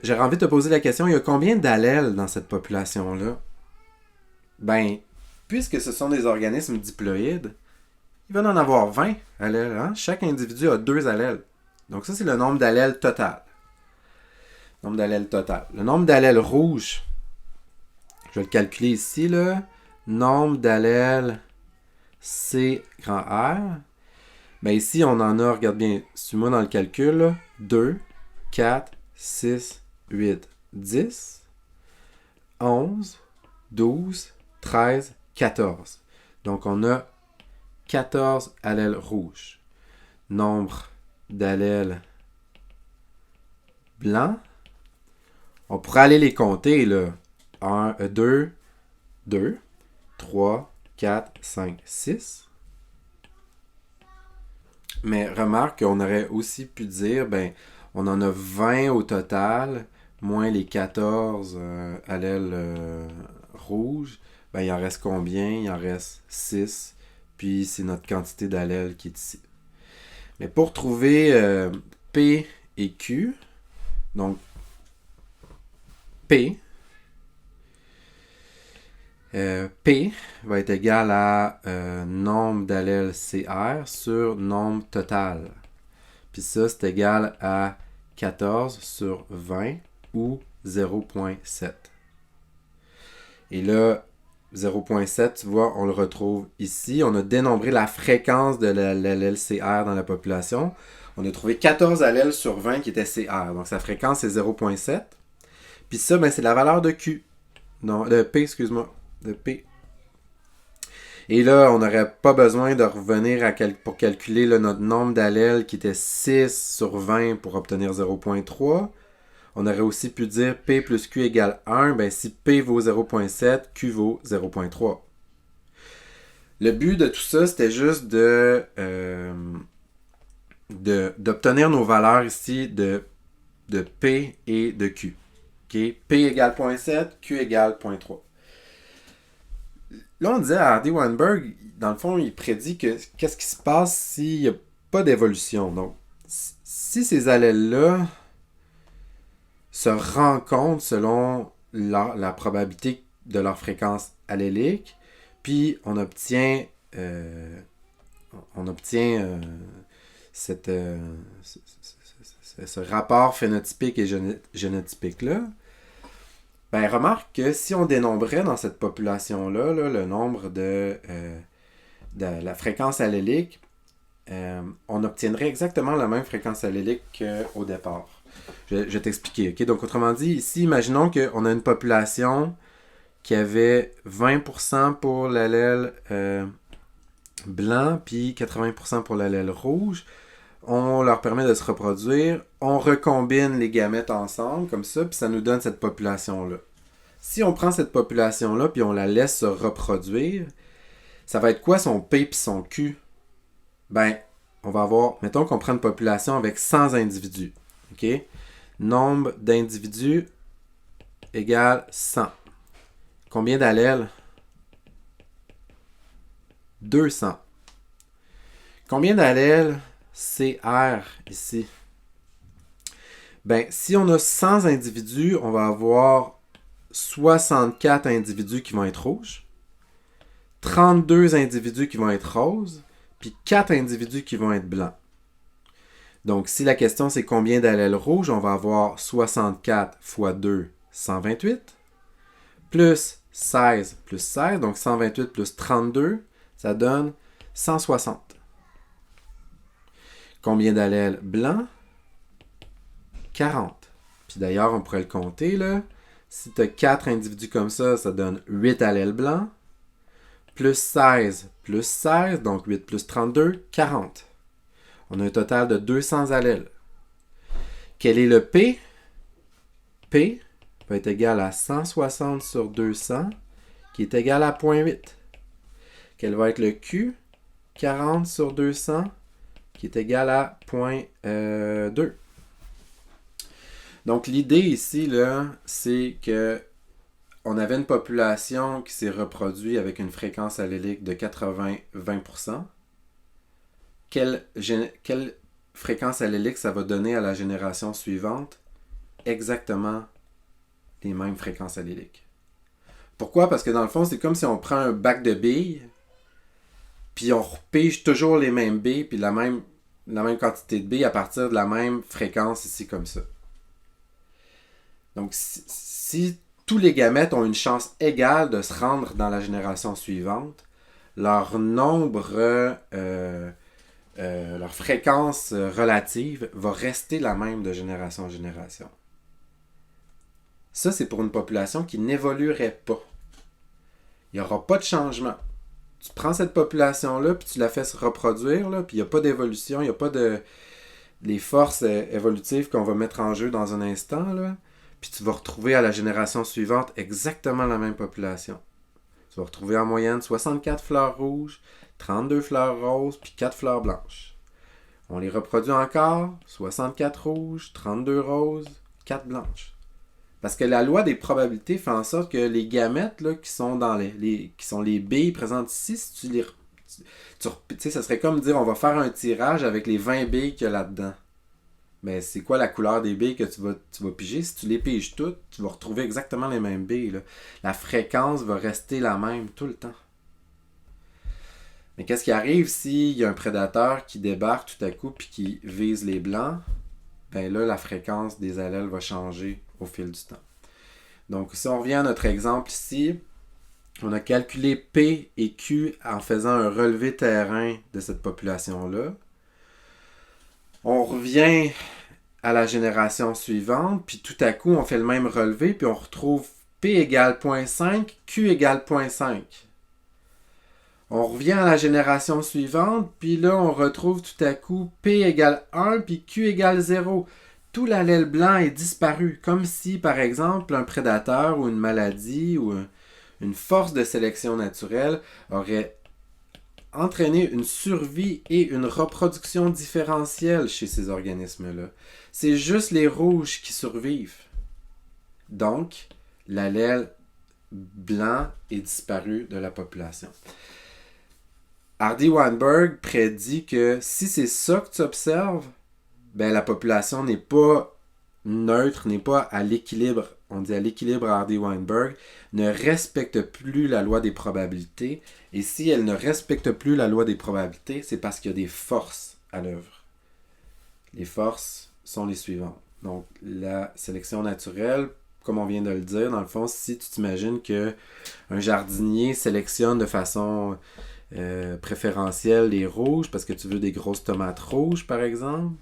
J'aurais envie de te poser la question, il y a combien d'allèles dans cette population-là? Ben, puisque ce sont des organismes diploïdes, il va en avoir 20 allèles. Hein? Chaque individu a 2 allèles. Donc ça, c'est le nombre d'allèles total. Le nombre d'allèles rouges, je vais le calculer ici, là. Nombre d'allèles C grand R. Ben ici, on en a, regarde bien, suis-moi dans le calcul, là, 2, 4, 6, 8, 10, 11, 12, 13, 14. Donc, on a 14 allèles rouges. Nombre d'allèles blancs. On pourrait aller les compter, là. 1, 2, 2, 3, 4, 5, 6. Mais remarque qu'on aurait aussi pu dire, ben, on en a 20 au total, moins les 14 allèles rouges. Ben, il en reste combien? Il en reste 6. Puis, c'est notre quantité d'allèles qui est ici. Mais pour trouver P et Q, donc P va être égal à nombre d'allèles CR sur nombre total. Puis ça, c'est égal à 14 sur 20 ou 0.7. Et là, 0.7, tu vois, on le retrouve ici. On a dénombré la fréquence de l'allèle CR dans la population. On a trouvé 14 allèles sur 20 qui étaient CR. Donc sa fréquence, c'est 0.7. Puis ça, ben, c'est la valeur de Q. Non, de P, excuse-moi. De P. Et là, on n'aurait pas besoin de revenir pour calculer là, notre nombre d'allèles qui était 6 sur 20 pour obtenir 0.3. On aurait aussi pu dire P plus Q égale 1. Ben, si P vaut 0.7, Q vaut 0.3. Le but de tout ça, c'était juste d'obtenir nos valeurs ici de P et de Q. Okay? P égale 0.7, Q égale 0.3. Là, on disait à Hardy Weinberg, dans le fond, il prédit que qu'est-ce qui se passe s'il n'y a pas d'évolution. Donc, si ces allèles-là se rencontrent selon la probabilité de leur fréquence allélique, puis on obtient ce rapport phénotypique et génotypique-là. Ben, remarque que si on dénombrait dans cette population-là là, le nombre de la fréquence allélique, on obtiendrait exactement la même fréquence allélique qu'au départ. Je vais t'expliquer. Okay? Donc, autrement dit, ici, imaginons qu'on a une population qui avait 20% pour l'allèle blanc, puis 80% pour l'allèle rouge. On leur permet de se reproduire. On recombine les gamètes ensemble, comme ça, puis ça nous donne cette population-là. Si on prend cette population-là, puis on la laisse se reproduire, ça va être quoi son P puis son Q? Ben, on va avoir, mettons qu'on prend une population avec 100 individus. OK? Nombre d'individus égale 100. Combien d'allèles? 200. Combien d'allèles CR ici? Ben, si on a 100 individus, on va avoir 64 individus qui vont être rouges, 32 individus qui vont être roses, puis 4 individus qui vont être blancs. Donc, si la question c'est combien d'allèles rouges, on va avoir 64 fois 2, 128, plus 16 plus 16, donc 128 plus 32, ça donne 160. Combien d'allèles blancs? 40. Puis d'ailleurs, on pourrait le compter, là. Si tu as 4 individus comme ça, ça donne 8 allèles blancs. Plus 16, donc 8 plus 32, 40. On a un total de 200 allèles. Quel est le P? P va être égal à 160 sur 200, qui est égal à 0,8. Quel va être le Q? 40 sur 200, qui est égal à 0,2. Donc, l'idée ici, là, c'est que on avait une population qui s'est reproduite avec une fréquence allélique de 80-20%. Quelle fréquence allélique ça va donner à la génération suivante? Exactement les mêmes fréquences alléliques. Pourquoi? Parce que dans le fond, c'est comme si on prend un bac de billes, puis on repige toujours les mêmes billes, puis la même quantité de billes à partir de la même fréquence ici, comme ça. Donc, si tous les gamètes ont une chance égale de se rendre dans la génération suivante, leur nombre, leur fréquence relative va rester la même de génération en génération. Ça, c'est pour une population qui n'évoluerait pas. Il n'y aura pas de changement. Tu prends cette population-là, puis tu la fais se reproduire, là, puis il n'y a pas d'évolution, il n'y a pas de les forces évolutives qu'on va mettre en jeu dans un instant, là, puis tu vas retrouver à la génération suivante exactement la même population. Tu vas retrouver en moyenne 64 fleurs rouges, 32 fleurs roses, puis 4 fleurs blanches. On les reproduit encore, 64 rouges, 32 roses, 4 blanches. Parce que la loi des probabilités fait en sorte que les gamètes là, qui sont dans qui sont les billes présentes ici, si tu les... Tu sais, ça serait comme dire on va faire un tirage avec les 20 billes qu'il y a là-dedans. Mais c'est quoi la couleur des billes que tu vas piger? Si tu les piges toutes, tu vas retrouver exactement les mêmes billes. Là. La fréquence va rester la même tout le temps. Mais qu'est-ce qui arrive s'il y a un prédateur qui débarque tout à coup et qui vise les blancs? Ben là, la fréquence des allèles va changer au fil du temps. Donc, si on revient à notre exemple ici, on a calculé P et Q en faisant un relevé terrain de cette population-là. On revient à la génération suivante, puis tout à coup, on fait le même relevé, puis on retrouve P égale 0,5, Q égale 0,5. On revient à la génération suivante, puis là, on retrouve tout à coup P égale 1, puis Q égale 0. Tout l'allèle blanc est disparu, comme si, par exemple, un prédateur ou une maladie ou une force de sélection naturelle aurait entraîné une survie et une reproduction différentielle chez ces organismes-là. C'est juste les rouges qui survivent. Donc, l'allèle blanc est disparu de la population. Hardy-Weinberg prédit que si c'est ça que tu observes, ben la population n'est pas neutre, n'est pas à l'équilibre, on dit à l'équilibre Hardy-Weinberg, ne respecte plus la loi des probabilités. Et si elle ne respecte plus la loi des probabilités, c'est parce qu'il y a des forces à l'œuvre. Les forces sont les suivantes. Donc, la sélection naturelle, comme on vient de le dire, dans le fond, si tu t'imagines qu'un jardinier sélectionne de façon préférentielle les rouges, parce que tu veux des grosses tomates rouges, par exemple,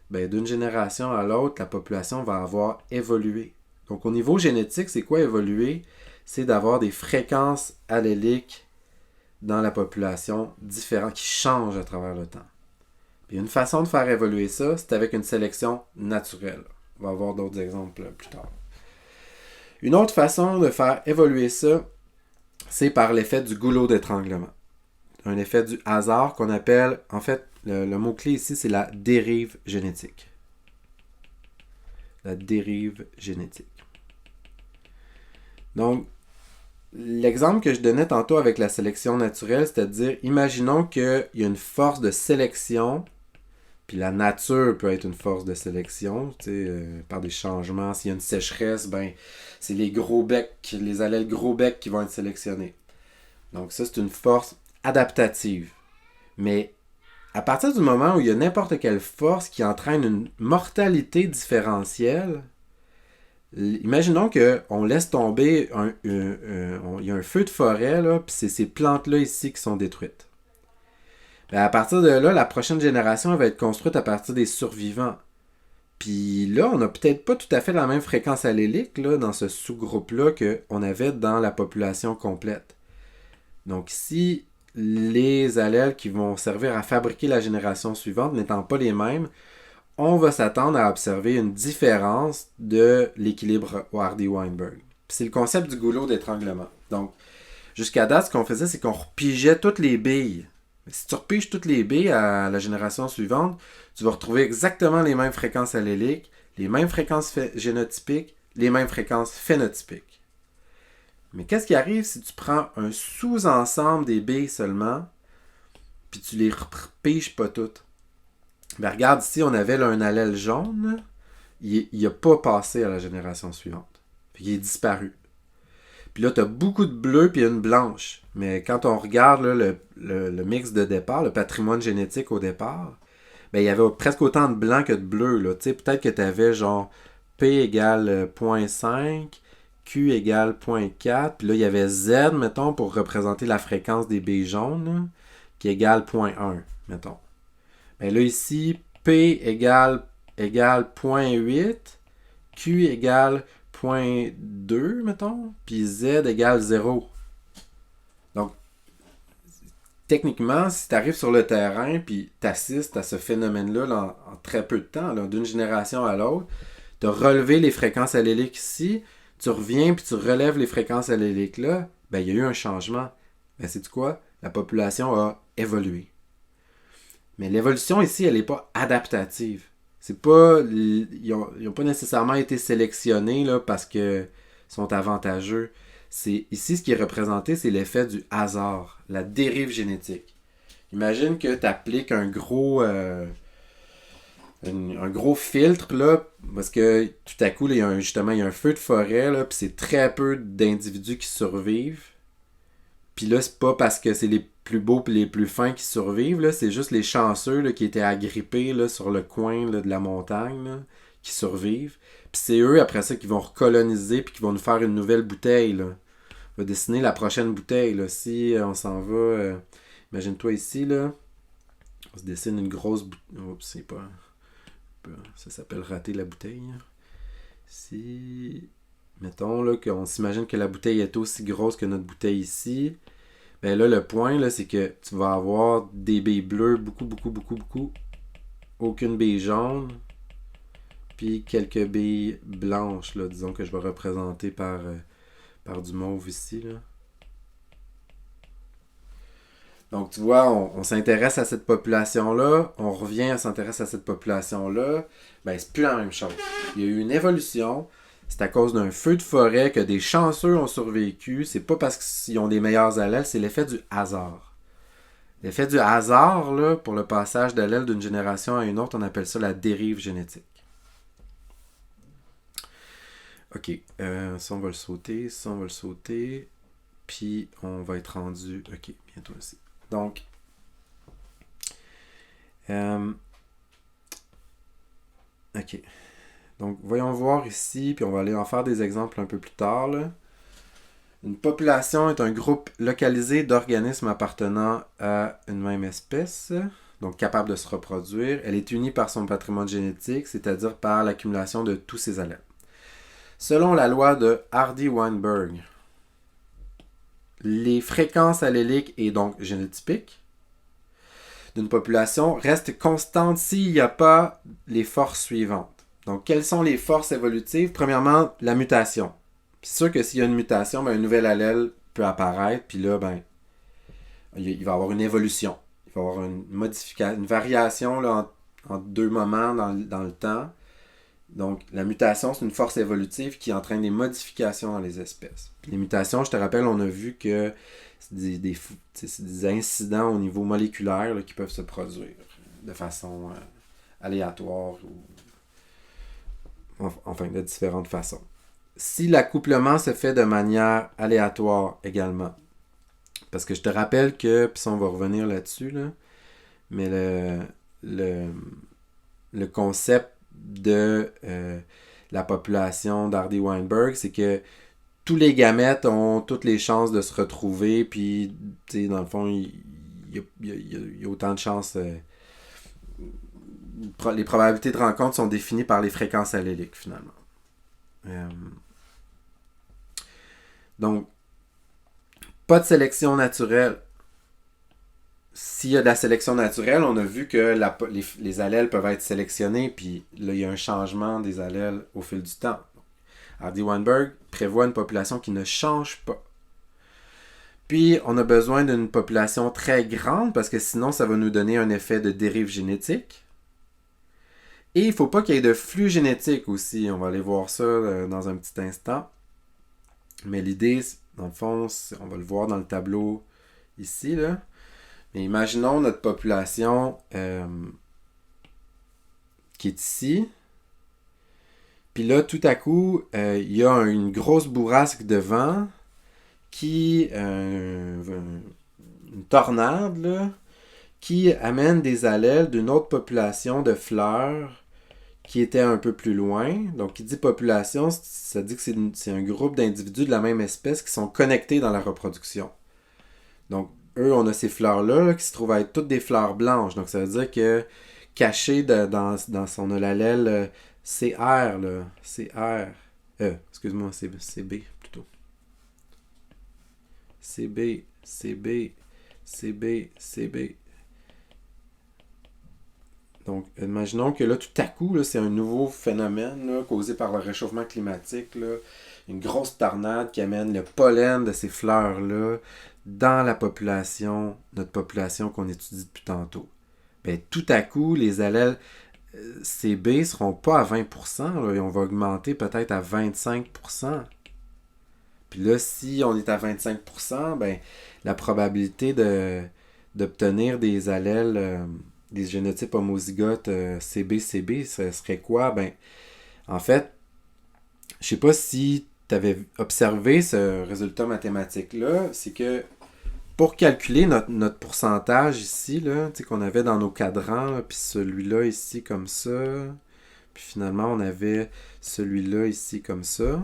ben, d'une génération à l'autre, la population va avoir évolué. Donc, au niveau génétique, c'est quoi évoluer? C'est d'avoir des fréquences alléliques dans la population différentes qui changent à travers le temps. Puis une façon de faire évoluer ça, c'est avec une sélection naturelle. On va avoir d'autres exemples plus tard. Une autre façon de faire évoluer ça, c'est par l'effet du goulot d'étranglement. Un effet du hasard qu'on appelle, en fait, le mot-clé ici, c'est la dérive génétique. La dérive génétique. Donc, l'exemple que je donnais tantôt avec la sélection naturelle, c'est-à-dire, imaginons qu'il y a une force de sélection, puis la nature peut être une force de sélection, par des changements. S'il y a une sécheresse, ben, c'est les gros becs, les allèles gros becs qui vont être sélectionnés. Donc ça, c'est une force adaptative. Mais à partir du moment où il y a n'importe quelle force qui entraîne une mortalité différentielle, imaginons qu'on laisse tomber, il y a un feu de forêt, là, puis c'est ces plantes-là ici qui sont détruites. Ben à partir de là, la prochaine génération va être construite à partir des survivants. Puis là, on n'a peut-être pas tout à fait la même fréquence allélique là, dans ce sous-groupe-là qu'on avait dans la population complète. Donc si les allèles qui vont servir à fabriquer la génération suivante n'étant pas les mêmes, on va s'attendre à observer une différence de l'équilibre Hardy-Weinberg. C'est le concept du goulot d'étranglement. Donc, Jusqu'à date, ce qu'on faisait, c'est qu'on repigeait toutes les billes. Mais si tu repiges toutes les billes à la génération suivante, tu vas retrouver exactement les mêmes fréquences alléliques, les mêmes fréquences génotypiques, les mêmes fréquences phénotypiques. Mais qu'est-ce qui arrive si tu prends un sous-ensemble des billes seulement, puis tu les repiges pas toutes? Ben regarde ici, on avait là, un allèle jaune, il n'a pas passé à la génération suivante. Puis il est disparu. Puis là, tu as beaucoup de bleu puis une blanche. Mais quand on regarde là, le mix de départ, le patrimoine génétique au départ, ben, il y avait presque autant de blanc que de bleu. Là. Peut-être que tu avais genre P égale 0.5, Q égale 0.4, puis là, il y avait Z, mettons, pour représenter la fréquence des billes jaunes, là, qui égale 0.1, mettons. Ben là, ici, P égale 0.8, Q égale 0.2, mettons, puis Z égale 0. Donc, techniquement, si tu arrives sur le terrain puis tu assistes à ce phénomène-là là, en très peu de temps, là, d'une génération à l'autre, tu as relevé les fréquences alléliques ici, tu reviens puis tu relèves les fréquences alléliques là, ben il y a eu un changement. Ben c'est quoi? La population a évolué. Mais l'évolution ici, elle n'est pas adaptative. C'est pas. Ils n'ont pas nécessairement été sélectionnés là, parce qu'ils sont avantageux. Ici, ce qui est représenté, c'est l'effet du hasard, la dérive génétique. Imagine que tu appliques un gros filtre, là, parce que tout à coup, là, il y a un feu de forêt, là, puis c'est très peu d'individus qui survivent. Puis là, c'est pas parce que c'est les plus beaux et les plus fins qui survivent, là, c'est juste les chanceux là, qui étaient agrippés là, sur le coin là, de la montagne là, qui survivent. Puis c'est eux, après ça, qui vont recoloniser puis qui vont nous faire une nouvelle bouteille. Là. On va dessiner la prochaine bouteille. Là. Si on s'en va, imagine-toi ici, là, on se dessine une grosse bouteille. Oups, c'est pas... Ça s'appelle rater la bouteille. Si... Mettons là, qu'on s'imagine que la bouteille est aussi grosse que notre bouteille ici. Ben là, le point, là, c'est que tu vas avoir des billes bleues, beaucoup. Aucune bille jaune. Puis quelques billes blanches, là, disons que je vais représenter par du mauve ici. Là. Donc, tu vois, on s'intéresse à cette population-là, on revient à s'intéresser à cette population-là. Ben, c'est plus la même chose. Il y a eu une évolution. C'est à cause d'un feu de forêt que des chanceux ont survécu. C'est pas parce qu'ils ont des meilleurs allèles, c'est l'effet du hasard. L'effet du hasard, là, pour le passage d'allèles d'une génération à une autre, on appelle ça la dérive génétique. Ok, ça on va le sauter, puis on va être rendu, ok, bientôt ici. Donc, ok. Donc, voyons voir ici, puis on va aller en faire des exemples un peu plus tard. Là. Une population est un groupe localisé d'organismes appartenant à une même espèce, donc capable de se reproduire. Elle est unie par son patrimoine génétique, c'est-à-dire par l'accumulation de tous ses allèles. Selon la loi de Hardy-Weinberg, les fréquences alléliques et donc génotypiques d'une population restent constantes s'il n'y a pas les forces suivantes. Donc, quelles sont les forces évolutives? Premièrement, la mutation. C'est sûr que s'il y a une mutation, ben, un nouvel allèle peut apparaître, puis là, ben, il va y avoir une évolution. Il va y avoir une variation là, entre deux moments dans le temps. Donc, la mutation, c'est une force évolutive qui entraîne des modifications dans les espèces. Puis les mutations, je te rappelle, on a vu que c'est des incidents au niveau moléculaire là, qui peuvent se produire de façon aléatoire ou enfin de différentes façons. Si l'accouplement se fait de manière aléatoire également, parce que je te rappelle que, puis ça on va revenir là-dessus, là, mais le concept de la population d'Hardy-Weinberg, c'est que tous les gamètes ont toutes les chances de se retrouver, puis dans le fond, il y a autant de chances. Les probabilités de rencontre sont définies par les fréquences alléliques, finalement. Donc, pas de sélection naturelle. S'il y a de la sélection naturelle, on a vu que les allèles peuvent être sélectionnés, puis là, il y a un changement des allèles au fil du temps. Hardy-Weinberg prévoit une population qui ne change pas. Puis, on a besoin d'une population très grande parce que sinon, ça va nous donner un effet de dérive génétique. Et il ne faut pas qu'il y ait de flux génétique aussi. On va aller voir ça dans un petit instant. Mais l'idée, dans le fond, on va le voir dans le tableau ici, là. Mais imaginons notre population qui est ici. Puis là, tout à coup, il y a une grosse bourrasque de vent une tornade, là, qui amène des allèles d'une autre population de fleurs qui était un peu plus loin. Donc, qui dit population, ça dit que c'est un groupe d'individus de la même espèce qui sont connectés dans la reproduction. Donc, eux, on a ces fleurs-là là, qui se trouvent à être toutes des fleurs blanches. Donc, ça veut dire que caché dans son l'allèle CR, là, CR, excuse-moi, CB plutôt. CB, CB, CB, CB. Donc, imaginons que là, tout à coup, là, c'est un nouveau phénomène là, causé par le réchauffement climatique. Là, une grosse tornade qui amène le pollen de ces fleurs-là dans la population, notre population qu'on étudie depuis tantôt. Bien, tout à coup, les allèles CB ne seront pas à 20%, là, et on va augmenter peut-être à 25%. Puis là, si on est à 25%, ben, la probabilité d'obtenir des allèles, des génotypes homozygotes CB-CB, ce serait quoi? Ben, en fait, je sais pas si tu avais observé ce résultat mathématique-là, c'est que pour calculer notre pourcentage ici, là, qu'on avait dans nos cadrans, puis celui-là ici comme ça, puis finalement on avait celui-là ici comme ça,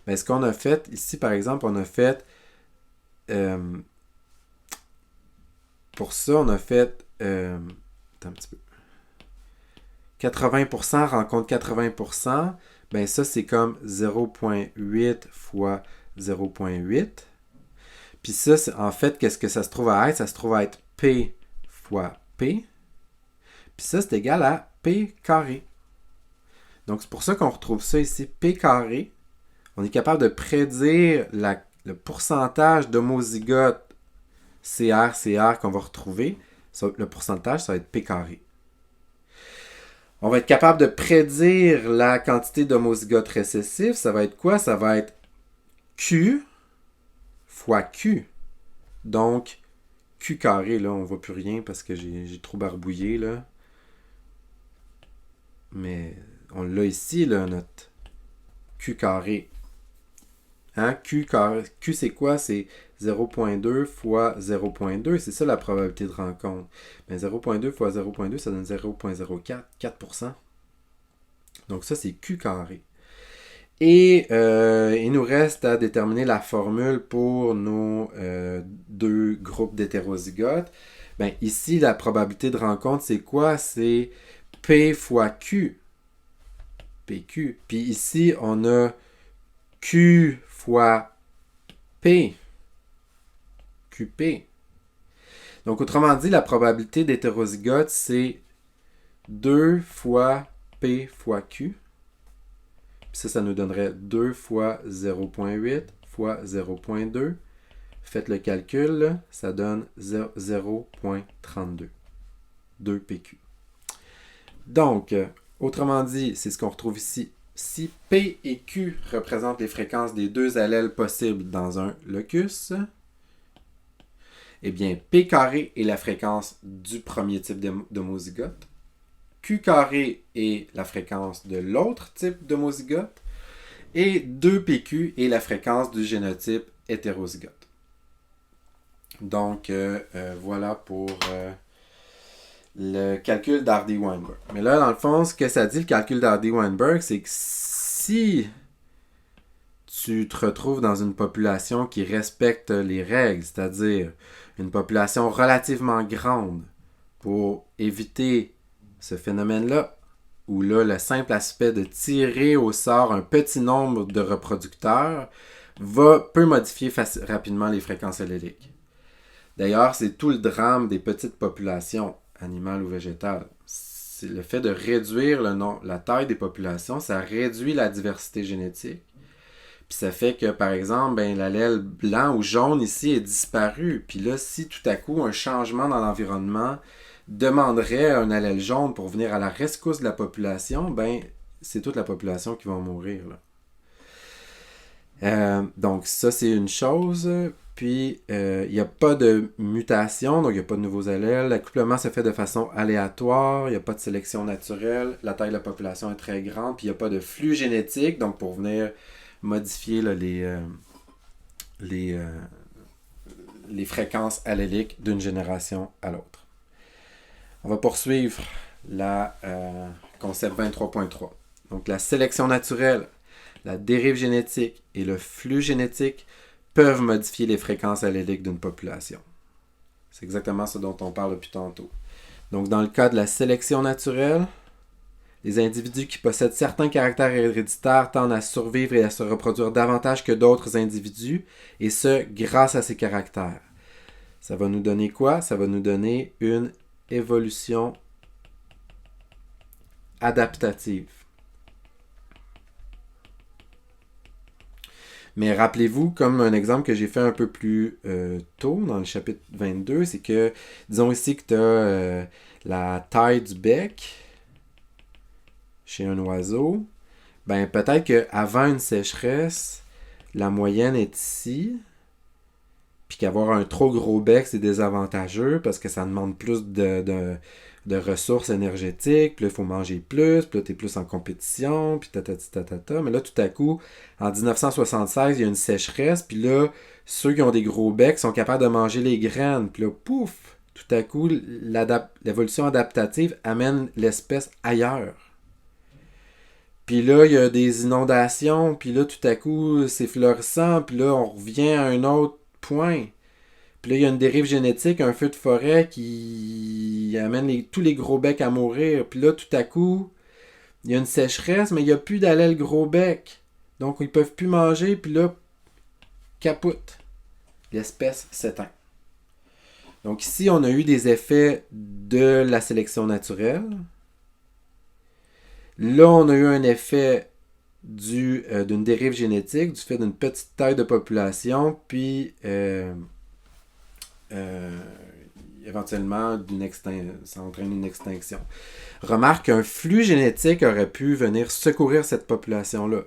mais ce qu'on a fait ici, par exemple, on a fait pour ça, on a fait attends un petit peu. 80% rencontre 80%, ben ça c'est comme 0.8 fois 0.8. Puis ça, en fait, qu'est-ce que ça se trouve à être? Ça se trouve à être P fois P. Puis ça, c'est égal à P carré. Donc c'est pour ça qu'on retrouve ça ici, P carré. On est capable de prédire le pourcentage d'homozygotes CR qu'on va retrouver. Le pourcentage, ça va être P carré. On va être capable de prédire la quantité d'homozygotes récessifs. Ça va être quoi? Ça va être Q fois Q. Donc, Q carré, là, on ne voit plus rien parce que j'ai trop barbouillé, là. Mais on l'a ici, là, notre Q carré. Hein? Q c'est quoi? C'est 0.2 fois 0.2. C'est ça la probabilité de rencontre. Mais 0.2 fois 0.2, ça donne 0.04, 4%. Donc ça, c'est Q carré. Et il nous reste à déterminer la formule pour nos deux groupes d'hétérozygotes. Ben, ici, la probabilité de rencontre, c'est quoi? C'est P fois Q. PQ. Puis ici, on a Q fois P. QP. Donc, autrement dit, la probabilité d'hétérozygote, c'est 2 fois P fois Q. Puis ça nous donnerait 2 fois 0.8 fois 0.2. Faites le calcul, là, ça donne 0.32. 2 PQ. Donc, autrement dit, c'est ce qu'on retrouve ici. Si P et Q représentent les fréquences des deux allèles possibles dans un locus, eh bien, P carré est la fréquence du premier type d'homozygote. Q carré est la fréquence de l'autre type d'homozygote. Et 2PQ est la fréquence du génotype hétérozygote. Donc, voilà pour le calcul d'Hardy-Weinberg. Mais là, dans le fond, ce que ça dit, le calcul d'Hardy-Weinberg, c'est que si tu te retrouves dans une population qui respecte les règles, c'est-à-dire une population relativement grande pour éviter ce phénomène-là, où là, le simple aspect de tirer au sort un petit nombre de reproducteurs peut modifier rapidement les fréquences alléliques. D'ailleurs, c'est tout le drame des petites populations, animales ou végétales. C'est le fait de réduire la taille des populations, ça réduit la diversité génétique. Puis Puis ça fait que, par exemple, ben, l'allèle blanc ou jaune ici est disparu. Puis là, si tout à coup un changement dans l'environnement demanderait un allèle jaune pour venir à la rescousse de la population, ben c'est toute la population qui va mourir. Là. Donc ça, c'est une chose. Puis, il n'y a pas de mutation, donc il n'y a pas de nouveaux allèles. L'accouplement se fait de façon aléatoire, il n'y a pas de sélection naturelle. La taille de la population est très grande, puis il n'y a pas de flux génétique, donc pour venir modifier là, les fréquences alléliques d'une génération à l'autre. On va poursuivre la concept 23.3. Donc la sélection naturelle, la dérive génétique et le flux génétique peuvent modifier les fréquences alléliques d'une population. C'est exactement ce dont on parle depuis tantôt. Donc dans le cas de la sélection naturelle, les individus qui possèdent certains caractères héréditaires tendent à survivre et à se reproduire davantage que d'autres individus, et ce, grâce à ces caractères. Ça va nous donner quoi? Ça va nous donner une évolution adaptative. Mais rappelez-vous, comme un exemple que j'ai fait un peu plus tôt dans le chapitre 22, c'est que, disons ici que tu as la taille du bec chez un oiseau, ben peut-être qu'avant une sécheresse, la moyenne est ici, puis qu'avoir un trop gros bec, c'est désavantageux parce que ça demande plus de ressources énergétiques, puis là, il faut manger plus, puis là, tu es plus en compétition, puis ta. Mais là, tout à coup, en 1976, il y a une sécheresse, puis là, ceux qui ont des gros becs sont capables de manger les graines, puis là, pouf, tout à coup, l'évolution adaptative amène l'espèce ailleurs. Puis là, il y a des inondations, puis là, tout à coup, c'est florissant, puis là, on revient à un autre point. Puis là, il y a une dérive génétique, un feu de forêt qui amène tous les gros becs à mourir. Puis là, tout à coup, il y a une sécheresse, mais il n'y a plus d'allèle gros bec. Donc, ils ne peuvent plus manger, puis là, capote. L'espèce s'éteint. Donc ici, on a eu des effets de la sélection naturelle. Là, on a eu un effet d'une dérive génétique, du fait d'une petite taille de population, puis éventuellement, ça entraîne une extinction. Remarque qu'un flux génétique aurait pu venir secourir cette population-là.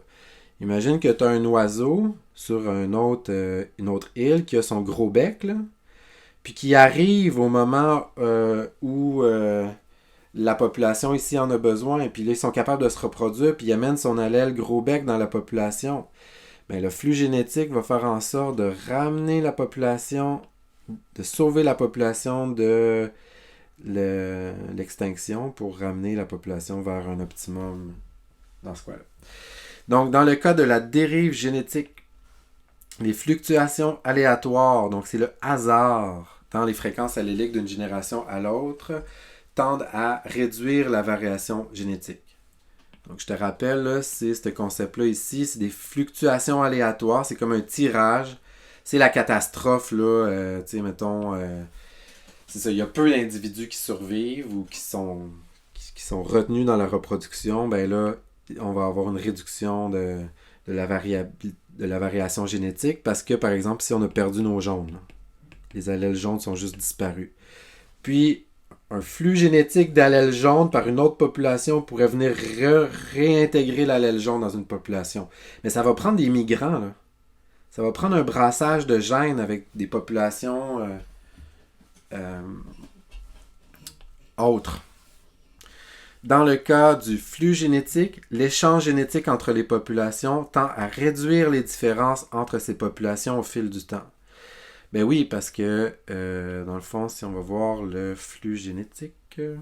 Imagine que tu as un oiseau sur une autre île qui a son gros bec, là, puis qui arrive au moment où la population ici en a besoin, et puis là, ils sont capables de se reproduire, puis ils amènent son allèle gros bec dans la population. Mais le flux génétique va faire en sorte de ramener la population, de sauver la population de l'extinction pour ramener la population vers un optimum dans ce cas-là. Donc, dans le cas de la dérive génétique, les fluctuations aléatoires, donc c'est le hasard dans les fréquences alléliques d'une génération à l'autre, tendent à réduire la variation génétique. Donc, je te rappelle, là, c'est ce concept-là ici, c'est des fluctuations aléatoires, c'est comme un tirage, c'est la catastrophe, là, tu sais, mettons, c'est ça, il y a peu d'individus qui survivent ou qui sont retenus dans la reproduction, ben là, on va avoir une réduction de la variation génétique parce que, par exemple, si on a perdu nos jaunes, là, les allèles jaunes sont juste disparus. Puis, un flux génétique d'allèles jaunes par une autre population pourrait venir réintégrer l'allèle jaune dans une population. Mais ça va prendre des migrants, là. Ça va prendre un brassage de gènes avec des populations autres. Dans le cas du flux génétique, l'échange génétique entre les populations tend à réduire les différences entre ces populations au fil du temps. Ben oui, parce que, dans le fond, si on va voir le flux génétique, je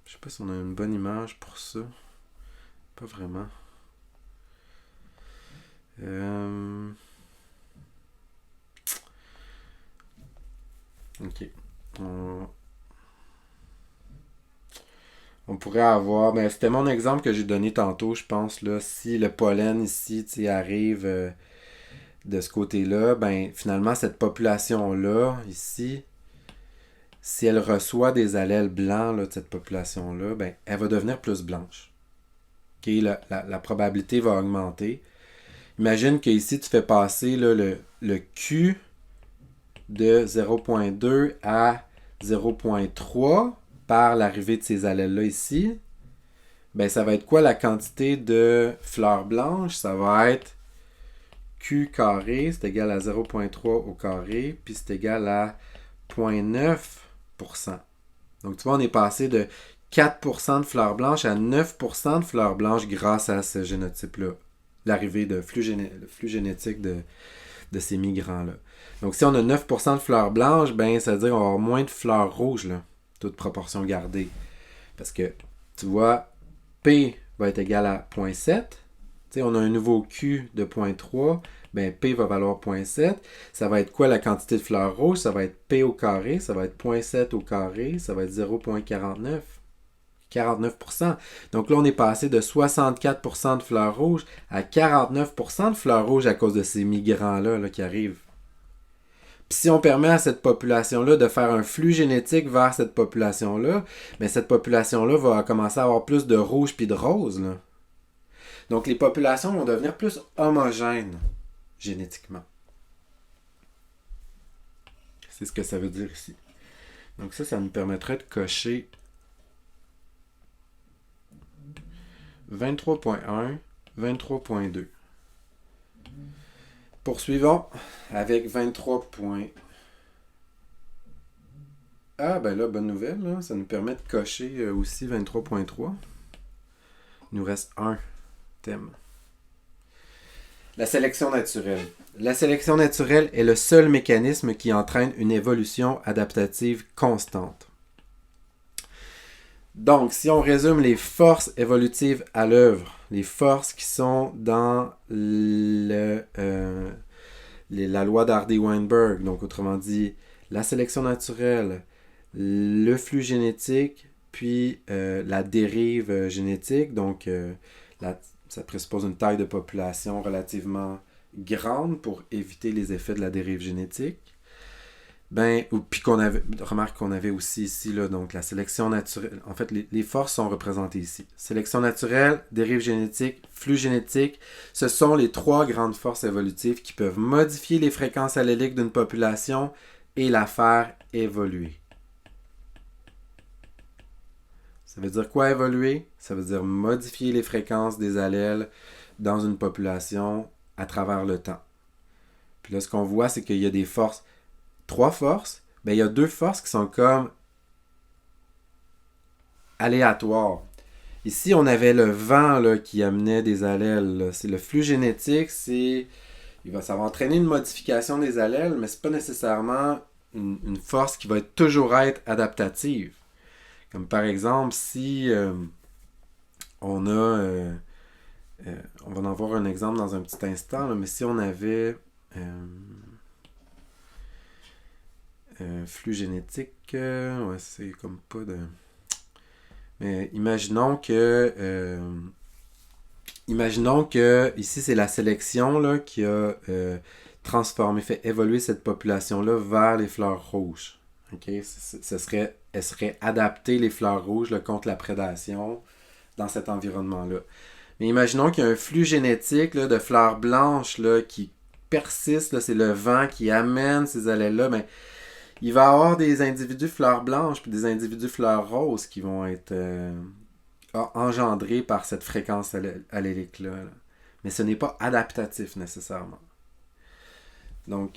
sais pas si on a une bonne image pour ça. Pas vraiment. Ok. On pourrait avoir... Ben, c'était mon exemple que j'ai donné tantôt, je pense. Là, si le pollen ici arrive de ce côté-là, ben finalement, cette population-là, ici, si elle reçoit des allèles blancs là, de cette population-là, ben, elle va devenir plus blanche. Okay? La probabilité va augmenter. Imagine qu'ici, tu fais passer là, le Q de 0.2 à 0.3 par l'arrivée de ces allèles-là ici. Ben, ça va être quoi la quantité de fleurs blanches? Ça va être Q carré, c'est égal à 0.3 au carré, puis c'est égal à 0.9%. Donc, tu vois, on est passé de 4% de fleurs blanches à 9% de fleurs blanches grâce à ce génotype-là. L'arrivée de flux génétique de ces migrants-là. Donc, si on a 9% de fleurs blanches, ben, ça veut dire qu'on va avoir moins de fleurs rouges, là, toute proportion gardée. Parce que, tu vois, P va être égal à 0.7. Tu sais, on a un nouveau Q de 0.3. Ben, P va valoir 0.7. Ça va être quoi la quantité de fleurs rouges? Ça va être P au carré. Ça va être 0.7 au carré. Ça va être 0.49. 49%. Donc là, on est passé de 64% de fleurs rouges à 49% de fleurs rouges à cause de ces migrants-là là, qui arrivent. Puis si on permet à cette population-là de faire un flux génétique vers cette population-là, bien cette population-là va commencer à avoir plus de rouge puis de rose. Là. Donc les populations vont devenir plus homogènes génétiquement. C'est ce que ça veut dire ici. Donc ça nous permettrait de cocher 23.1, 23.2. Poursuivons avec 23. Ah, ben là, bonne nouvelle, là, ça nous permet de cocher aussi 23.3. Il nous reste un thème. La sélection naturelle. La sélection naturelle est le seul mécanisme qui entraîne une évolution adaptative constante. Donc, si on résume les forces évolutives à l'œuvre, les forces qui sont dans la loi d'Hardy-Weinberg, donc autrement dit, la sélection naturelle, le flux génétique, puis la dérive génétique, donc ça présuppose une taille de population relativement grande pour éviter les effets de la dérive génétique. Ben, puis remarque qu'on avait aussi ici, là, donc la sélection naturelle. En fait, les forces sont représentées ici. Sélection naturelle, dérive génétique, flux génétique. Ce sont les trois grandes forces évolutives qui peuvent modifier les fréquences alléliques d'une population et la faire évoluer. Ça veut dire quoi évoluer? Ça veut dire modifier les fréquences des allèles dans une population à travers le temps. Puis là, ce qu'on voit, c'est qu'il y a des forces. Trois forces, ben, il y a deux forces qui sont comme aléatoires. Ici, on avait le vent là, qui amenait des allèles. Là. C'est le flux génétique, ça va entraîner une modification des allèles, mais c'est pas nécessairement une force qui va toujours être adaptative. Comme par exemple, si on va en voir un exemple dans un petit instant, là, mais si on avait flux génétique, ouais, c'est comme pas de... Mais imaginons que ici c'est la sélection là, qui a fait évoluer cette population-là vers les fleurs rouges. Okay? Elle serait adaptée, les fleurs rouges, là, contre la prédation dans cet environnement-là. Mais imaginons qu'il y a un flux génétique là, de fleurs blanches là, qui persiste, là, c'est le vent qui amène ces allèles-là, mais il va y avoir des individus fleurs blanches puis des individus fleurs roses qui vont être engendrés par cette fréquence allélique-là. Là. Mais ce n'est pas adaptatif nécessairement. Donc,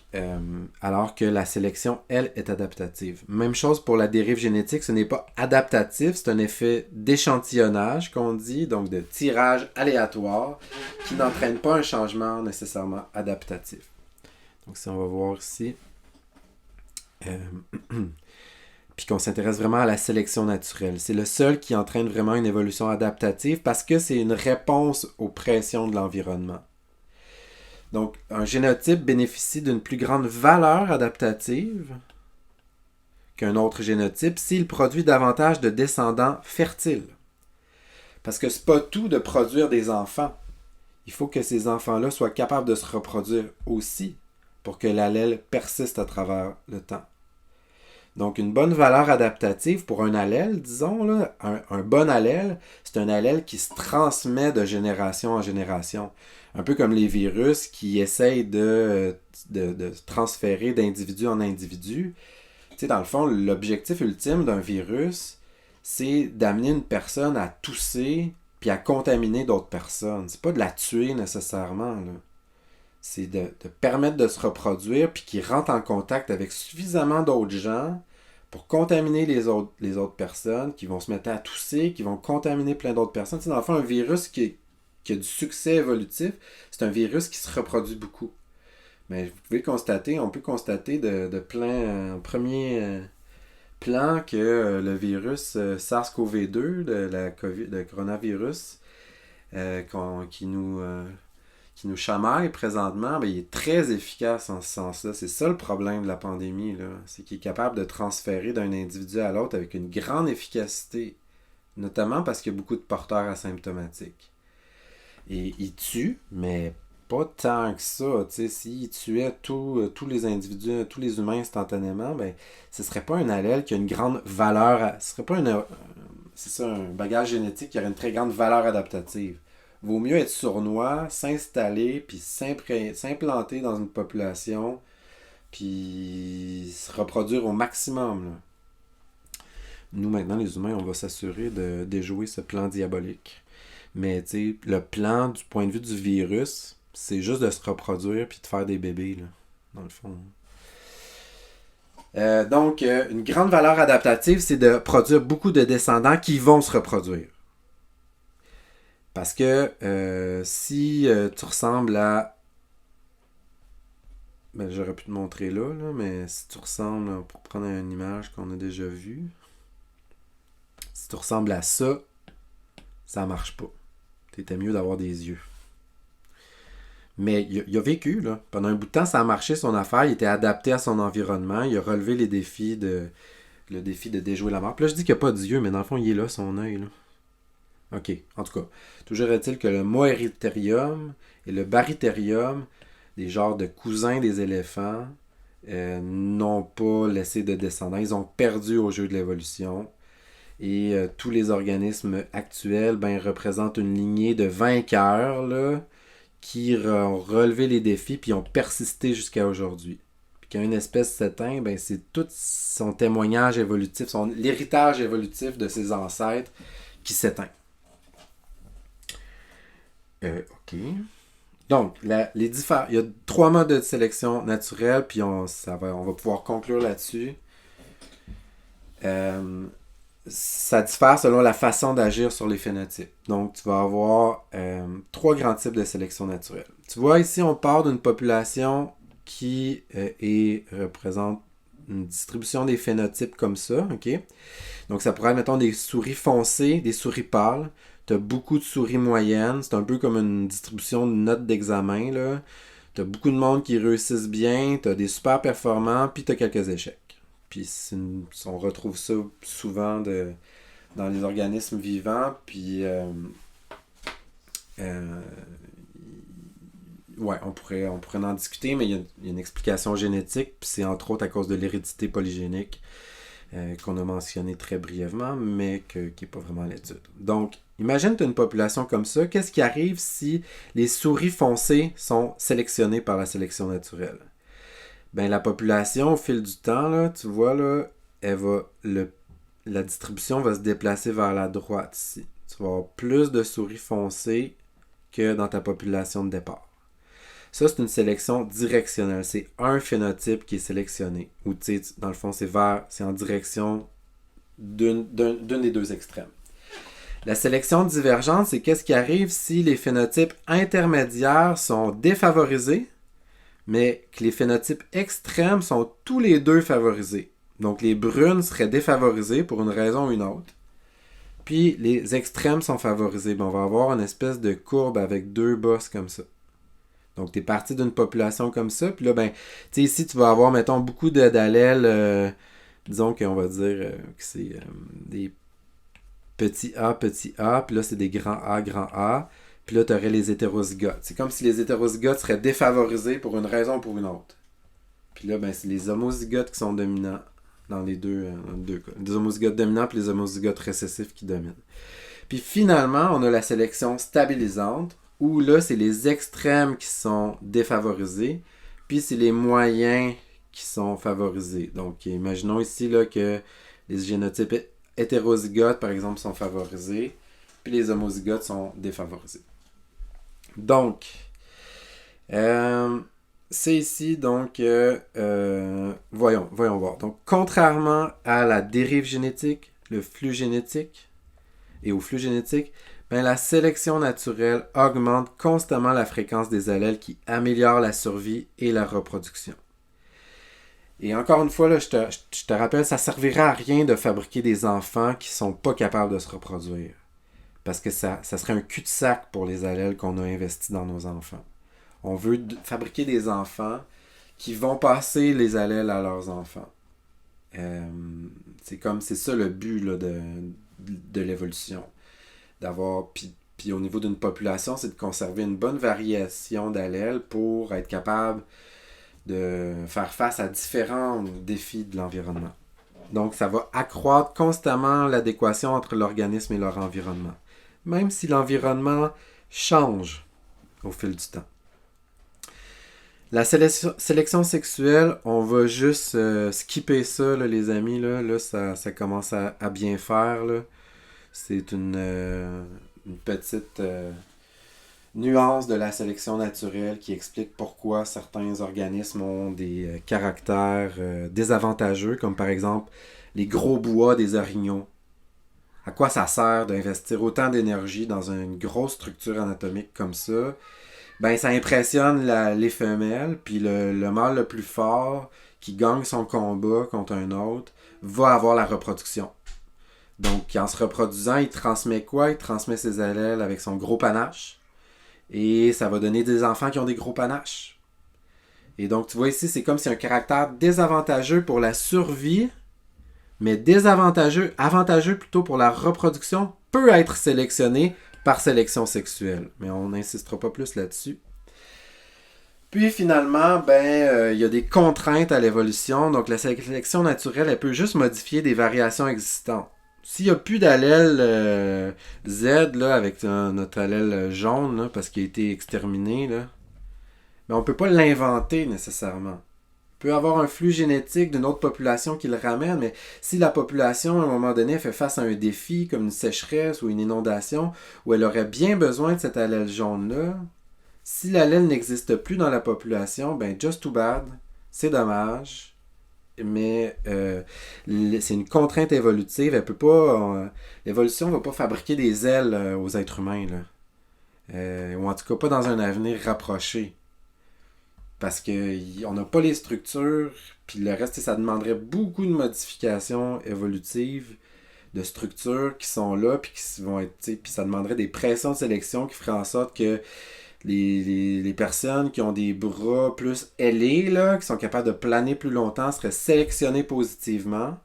alors que la sélection, elle, est adaptative. Même chose pour la dérive génétique, ce n'est pas adaptatif, c'est un effet d'échantillonnage qu'on dit, donc de tirage aléatoire, qui n'entraîne pas un changement nécessairement adaptatif. Donc, si on va voir ici, puis qu'on s'intéresse vraiment à la sélection naturelle. C'est le seul qui entraîne vraiment une évolution adaptative parce que c'est une réponse aux pressions de l'environnement. Donc, un génotype bénéficie d'une plus grande valeur adaptative qu'un autre génotype s'il produit davantage de descendants fertiles. Parce que c'est pas tout de produire des enfants. Il faut que ces enfants-là soient capables de se reproduire aussi pour que l'allèle persiste à travers le temps. Donc, une bonne valeur adaptative pour un allèle, disons, là, un bon allèle, c'est un allèle qui se transmet de génération en génération. Un peu comme les virus qui essayent de transférer d'individu en individu. Tu sais, dans le fond, l'objectif ultime d'un virus, c'est d'amener une personne à tousser puis à contaminer d'autres personnes. C'est pas de la tuer nécessairement, là. C'est de permettre de se reproduire puis qu'il rentre en contact avec suffisamment d'autres gens pour contaminer les autres personnes qui vont se mettre à tousser, qui vont contaminer plein d'autres personnes. Tu sais, dans le fond, un virus qui a du succès évolutif, c'est un virus qui se reproduit beaucoup. Mais vous pouvez constater, on peut constater de plein premier plan que le virus SARS-CoV-2, de coronavirus, qui nous chamaille présentement, ben, il est très efficace en ce sens-là. C'est ça le problème de la pandémie, là. C'est qu'il est capable de transférer d'un individu à l'autre avec une grande efficacité, notamment parce qu'il y a beaucoup de porteurs asymptomatiques. Et il tue, mais pas tant que ça. Tu sais, s'il tuait tous les individus, tous les humains instantanément, ben, ce serait pas un allèle qui a une grande valeur. Ce serait pas c'est ça, un bagage génétique qui aurait une très grande valeur adaptative. Vaut mieux être sournois, s'installer, puis s'implanter dans une population, puis se reproduire au maximum, là. Nous, maintenant, les humains, on va s'assurer de déjouer ce plan diabolique. Mais, tu sais, le plan, du point de vue du virus, c'est juste de se reproduire puis de faire des bébés, là, dans le fond. Donc, une grande valeur adaptative, c'est de produire beaucoup de descendants qui vont se reproduire. Parce que si tu ressembles à... Ben, j'aurais pu te montrer là, mais si tu ressembles, pour prendre une image qu'on a déjà vue, si tu ressembles à ça, ça marche pas. C'était mieux d'avoir des yeux. Mais il a vécu, là. Pendant un bout de temps, ça a marché son affaire. Il était adapté à son environnement. Il a relevé le défi de déjouer la mort. Puis là, je dis qu'il n'y a pas d'yeux, mais dans le fond, il est là, son œil, là. OK. En tout cas, toujours est-il que le Moeritherium et le Barytherium, des genres de cousins des éléphants, n'ont pas laissé de descendants. Ils ont perdu au jeu de l'évolution. Et tous les organismes actuels représentent une lignée de vainqueurs là, qui ont relevé les défis puis ont persisté jusqu'à aujourd'hui. Puis quand une espèce s'éteint, c'est tout son témoignage évolutif, l'héritage évolutif de ses ancêtres qui s'éteint. OK. Donc, il y a 3 modes de sélection naturelle, puis on va pouvoir conclure là-dessus. Ça diffère selon la façon d'agir sur les phénotypes. Donc, tu vas avoir 3 grands types de sélection naturelle. Tu vois, ici, on part d'une population qui représente une distribution des phénotypes comme ça, OK? Donc, ça pourrait être, mettons, des souris foncées, des souris pâles. Tu as beaucoup de souris moyennes. C'est un peu comme une distribution de notes d'examen, là. Tu as beaucoup de monde qui réussissent bien, tu as des super performants, puis tu as quelques échecs. Puis on retrouve ça souvent dans les organismes vivants. Puis, ouais, on pourrait en discuter, mais il y a une explication génétique. Puis c'est entre autres à cause de l'hérédité polygénique qu'on a mentionné très brièvement, mais qui n'est pas vraiment à l'étude. Donc, imagine tu as une population comme ça. Qu'est-ce qui arrive si les souris foncées sont sélectionnées par la sélection naturelle? La population, au fil du temps, là, tu vois, là, la distribution va se déplacer vers la droite ici. Tu vas avoir plus de souris foncées que dans ta population de départ. Ça, c'est une sélection directionnelle. C'est un phénotype qui est sélectionné. Ou, tu sais, dans le fond, c'est en direction d'un des deux extrêmes. La sélection divergente, c'est qu'est-ce qui arrive si les phénotypes intermédiaires sont défavorisés, mais que les phénotypes extrêmes sont tous les deux favorisés. Donc, les brunes seraient défavorisées pour une raison ou une autre. Puis, les extrêmes sont favorisés. On va avoir une espèce de courbe avec 2 bosses comme ça. Donc, tu es parti d'une population comme ça. Puis là, tu sais, ici, tu vas avoir, mettons, beaucoup d'allèles. Disons qu'on va dire que c'est des petits A. Puis là, c'est des grands A. Puis là, tu aurais les hétérozygotes. C'est comme si les hétérozygotes seraient défavorisés pour une raison ou pour une autre. Puis là, c'est les homozygotes qui sont dominants. dans les deux cas. Les homozygotes dominants et les homozygotes récessifs qui dominent. Puis finalement, on a la sélection stabilisante, où là, c'est les extrêmes qui sont défavorisés, puis c'est les moyens qui sont favorisés. Donc, imaginons ici là, que les génotypes hétérozygotes, par exemple, sont favorisés, puis les homozygotes sont défavorisés. Donc, c'est ici, donc, voyons voir. Donc, contrairement à la dérive génétique, le flux génétique et au flux génétique, ben, la sélection naturelle augmente constamment la fréquence des allèles qui améliorent la survie et la reproduction. Et encore une fois, là, je te rappelle, ça ne servira à rien de fabriquer des enfants qui ne sont pas capables de se reproduire. Parce que ça serait un cul-de-sac pour les allèles qu'on a investis dans nos enfants. On veut fabriquer des enfants qui vont passer les allèles à leurs enfants. C'est ça le but là, de l'évolution. Puis au niveau d'une population, c'est de conserver une bonne variation d'allèles pour être capable de faire face à différents défis de l'environnement. Donc, ça va accroître constamment l'adéquation entre l'organisme et leur environnement, même si l'environnement change au fil du temps. La sélection sexuelle, on va juste skipper ça, là, les amis. Là ça commence à bien faire. Là. C'est une petite nuance de la sélection naturelle qui explique pourquoi certains organismes ont des caractères désavantageux, comme par exemple les gros bois des orignaux. À quoi ça sert d'investir autant d'énergie dans une grosse structure anatomique comme ça? Ben, ça impressionne les femelles, puis le mâle le plus fort qui gagne son combat contre un autre va avoir la reproduction. Donc, en se reproduisant, il transmet quoi? Il transmet ses allèles avec son gros panache. Et ça va donner des enfants qui ont des gros panaches. Et donc, tu vois ici, c'est comme si un caractère désavantageux pour la survie, mais avantageux plutôt pour la reproduction, peut être sélectionné par sélection sexuelle. Mais on n'insistera pas plus là-dessus. Puis finalement, il y a des contraintes à l'évolution. Donc la sélection naturelle, elle peut juste modifier des variations existantes. S'il n'y a plus d'allèle Z là, avec notre allèle jaune, là, parce qu'il a été exterminé, là, on ne peut pas l'inventer nécessairement. Il peut y avoir un flux génétique d'une autre population qui le ramène, mais si la population, à un moment donné, fait face à un défi comme une sécheresse ou une inondation, où elle aurait bien besoin de cet allèle jaune-là, si l'allèle n'existe plus dans la population, just too bad, c'est dommage, mais c'est une contrainte évolutive. Elle peut pas, l'évolution ne va pas fabriquer des ailes aux êtres humains, là. Ou en tout cas pas dans un avenir rapproché. Parce qu'on n'a pas les structures, puis le reste, ça demanderait beaucoup de modifications évolutives de structures qui sont là, puis qui vont être, puis ça demanderait des pressions de sélection qui feraient en sorte que les personnes qui ont des bras plus ailés, là, qui sont capables de planer plus longtemps, seraient sélectionnées positivement.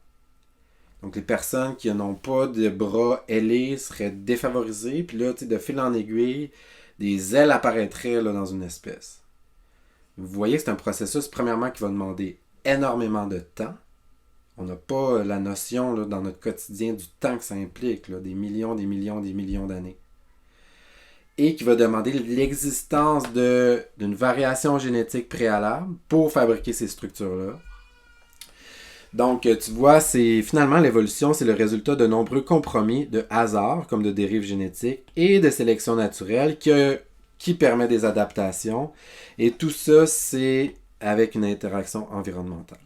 Donc les personnes qui n'ont pas de bras ailés seraient défavorisées, puis là, de fil en aiguille, des ailes apparaîtraient là, dans une espèce. Vous voyez que c'est un processus, premièrement, qui va demander énormément de temps. On n'a pas la notion là, dans notre quotidien du temps que ça implique, là, des millions d'années. Et qui va demander l'existence d'une variation génétique préalable pour fabriquer ces structures-là. Donc, tu vois, finalement l'évolution, c'est le résultat de nombreux compromis de hasard, comme de dérives génétiques, et de sélection naturelle qui permet des adaptations. Et tout ça, c'est avec une interaction environnementale.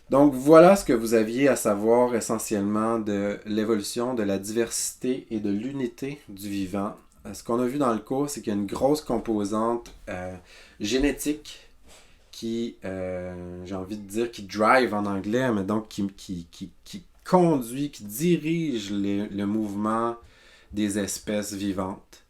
Donc, voilà ce que vous aviez à savoir essentiellement de l'évolution, de la diversité et de l'unité du vivant. Ce qu'on a vu dans le cours, c'est qu'il y a une grosse composante génétique qui, j'ai envie de dire, qui drive en anglais, mais donc qui conduit, qui dirige le mouvement des espèces vivantes.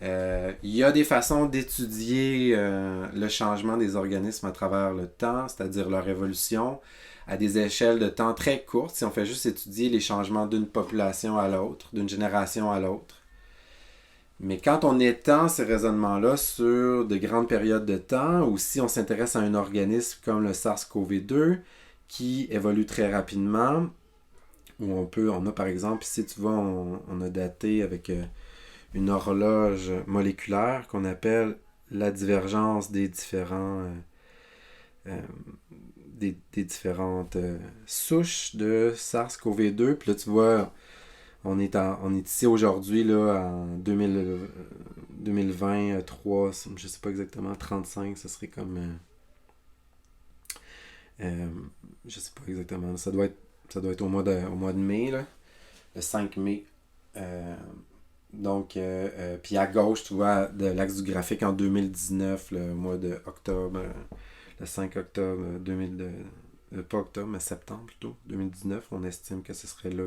Il y a des façons d'étudier le changement des organismes à travers le temps, c'est-à-dire leur évolution, à des échelles de temps très courtes, si on fait juste étudier les changements d'une population à l'autre, d'une génération à l'autre. Mais quand on étend ces raisonnements-là sur de grandes périodes de temps, ou si on s'intéresse à un organisme comme le SARS-CoV-2, qui évoluent très rapidement. Où on a par exemple, ici tu vois, on a daté avec une horloge moléculaire qu'on appelle la divergence des euh, des différentes souches de SARS-CoV-2. Puis là, tu vois, on est ici aujourd'hui, là, en 2023, je sais pas exactement, 35, ce serait comme... je sais pas exactement, ça doit être au mois de mai, là, le 5 mai. Puis à gauche, tu vois, de l'axe du graphique en 2019, le mois de octobre, le 5 octobre 2000, pas octobre, mais septembre plutôt, 2019, on estime que ce serait là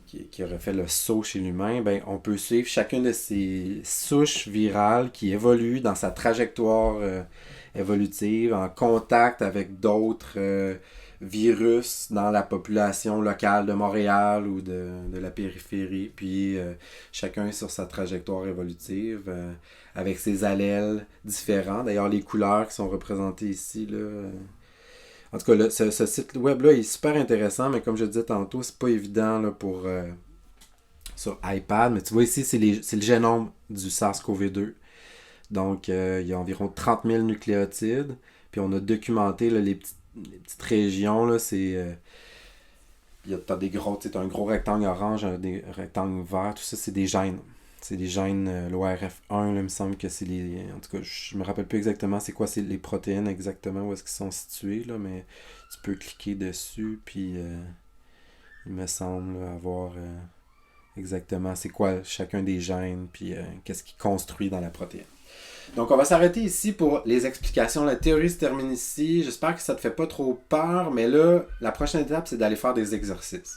qui aurait fait le saut chez l'humain. Ben, on peut suivre chacune de ces souches virales qui évoluent dans sa trajectoire évolutive, en contact avec d'autres virus dans la population locale de Montréal ou de la périphérie. Puis chacun sur sa trajectoire évolutive, avec ses allèles différents. D'ailleurs, les couleurs qui sont représentées ici, là, en tout cas, là, ce site web-là est super intéressant, mais comme je disais tantôt, c'est pas évident là, sur iPad. Mais tu vois ici, c'est le génome du SARS-CoV-2. Donc, il y a environ 30 000 nucléotides. Puis on a documenté là, les petites régions. Là, t'as un gros rectangle orange, des rectangles verts. Tout ça, c'est des gènes. C'est des gènes, l'ORF1, là, il me semble que c'est les... En tout cas, je me rappelle plus exactement c'est quoi c'est les protéines exactement, où est-ce qu'ils sont situés, là, mais tu peux cliquer dessus, puis il me semble avoir exactement c'est quoi chacun des gènes, puis qu'est-ce qui construit dans la protéine. Donc, on va s'arrêter ici pour les explications. La théorie se termine ici. J'espère que ça te fait pas trop peur, mais là, la prochaine étape, c'est d'aller faire des exercices.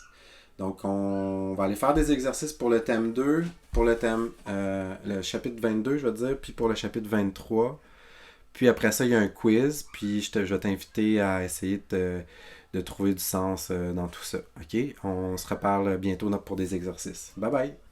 Donc, on va aller faire des exercices pour le thème 2, pour le chapitre 22, je veux dire, puis pour le chapitre 23. Puis après ça, il y a un quiz, puis je vais t'inviter à essayer de trouver du sens dans tout ça. OK? On se reparle bientôt pour des exercices. Bye bye!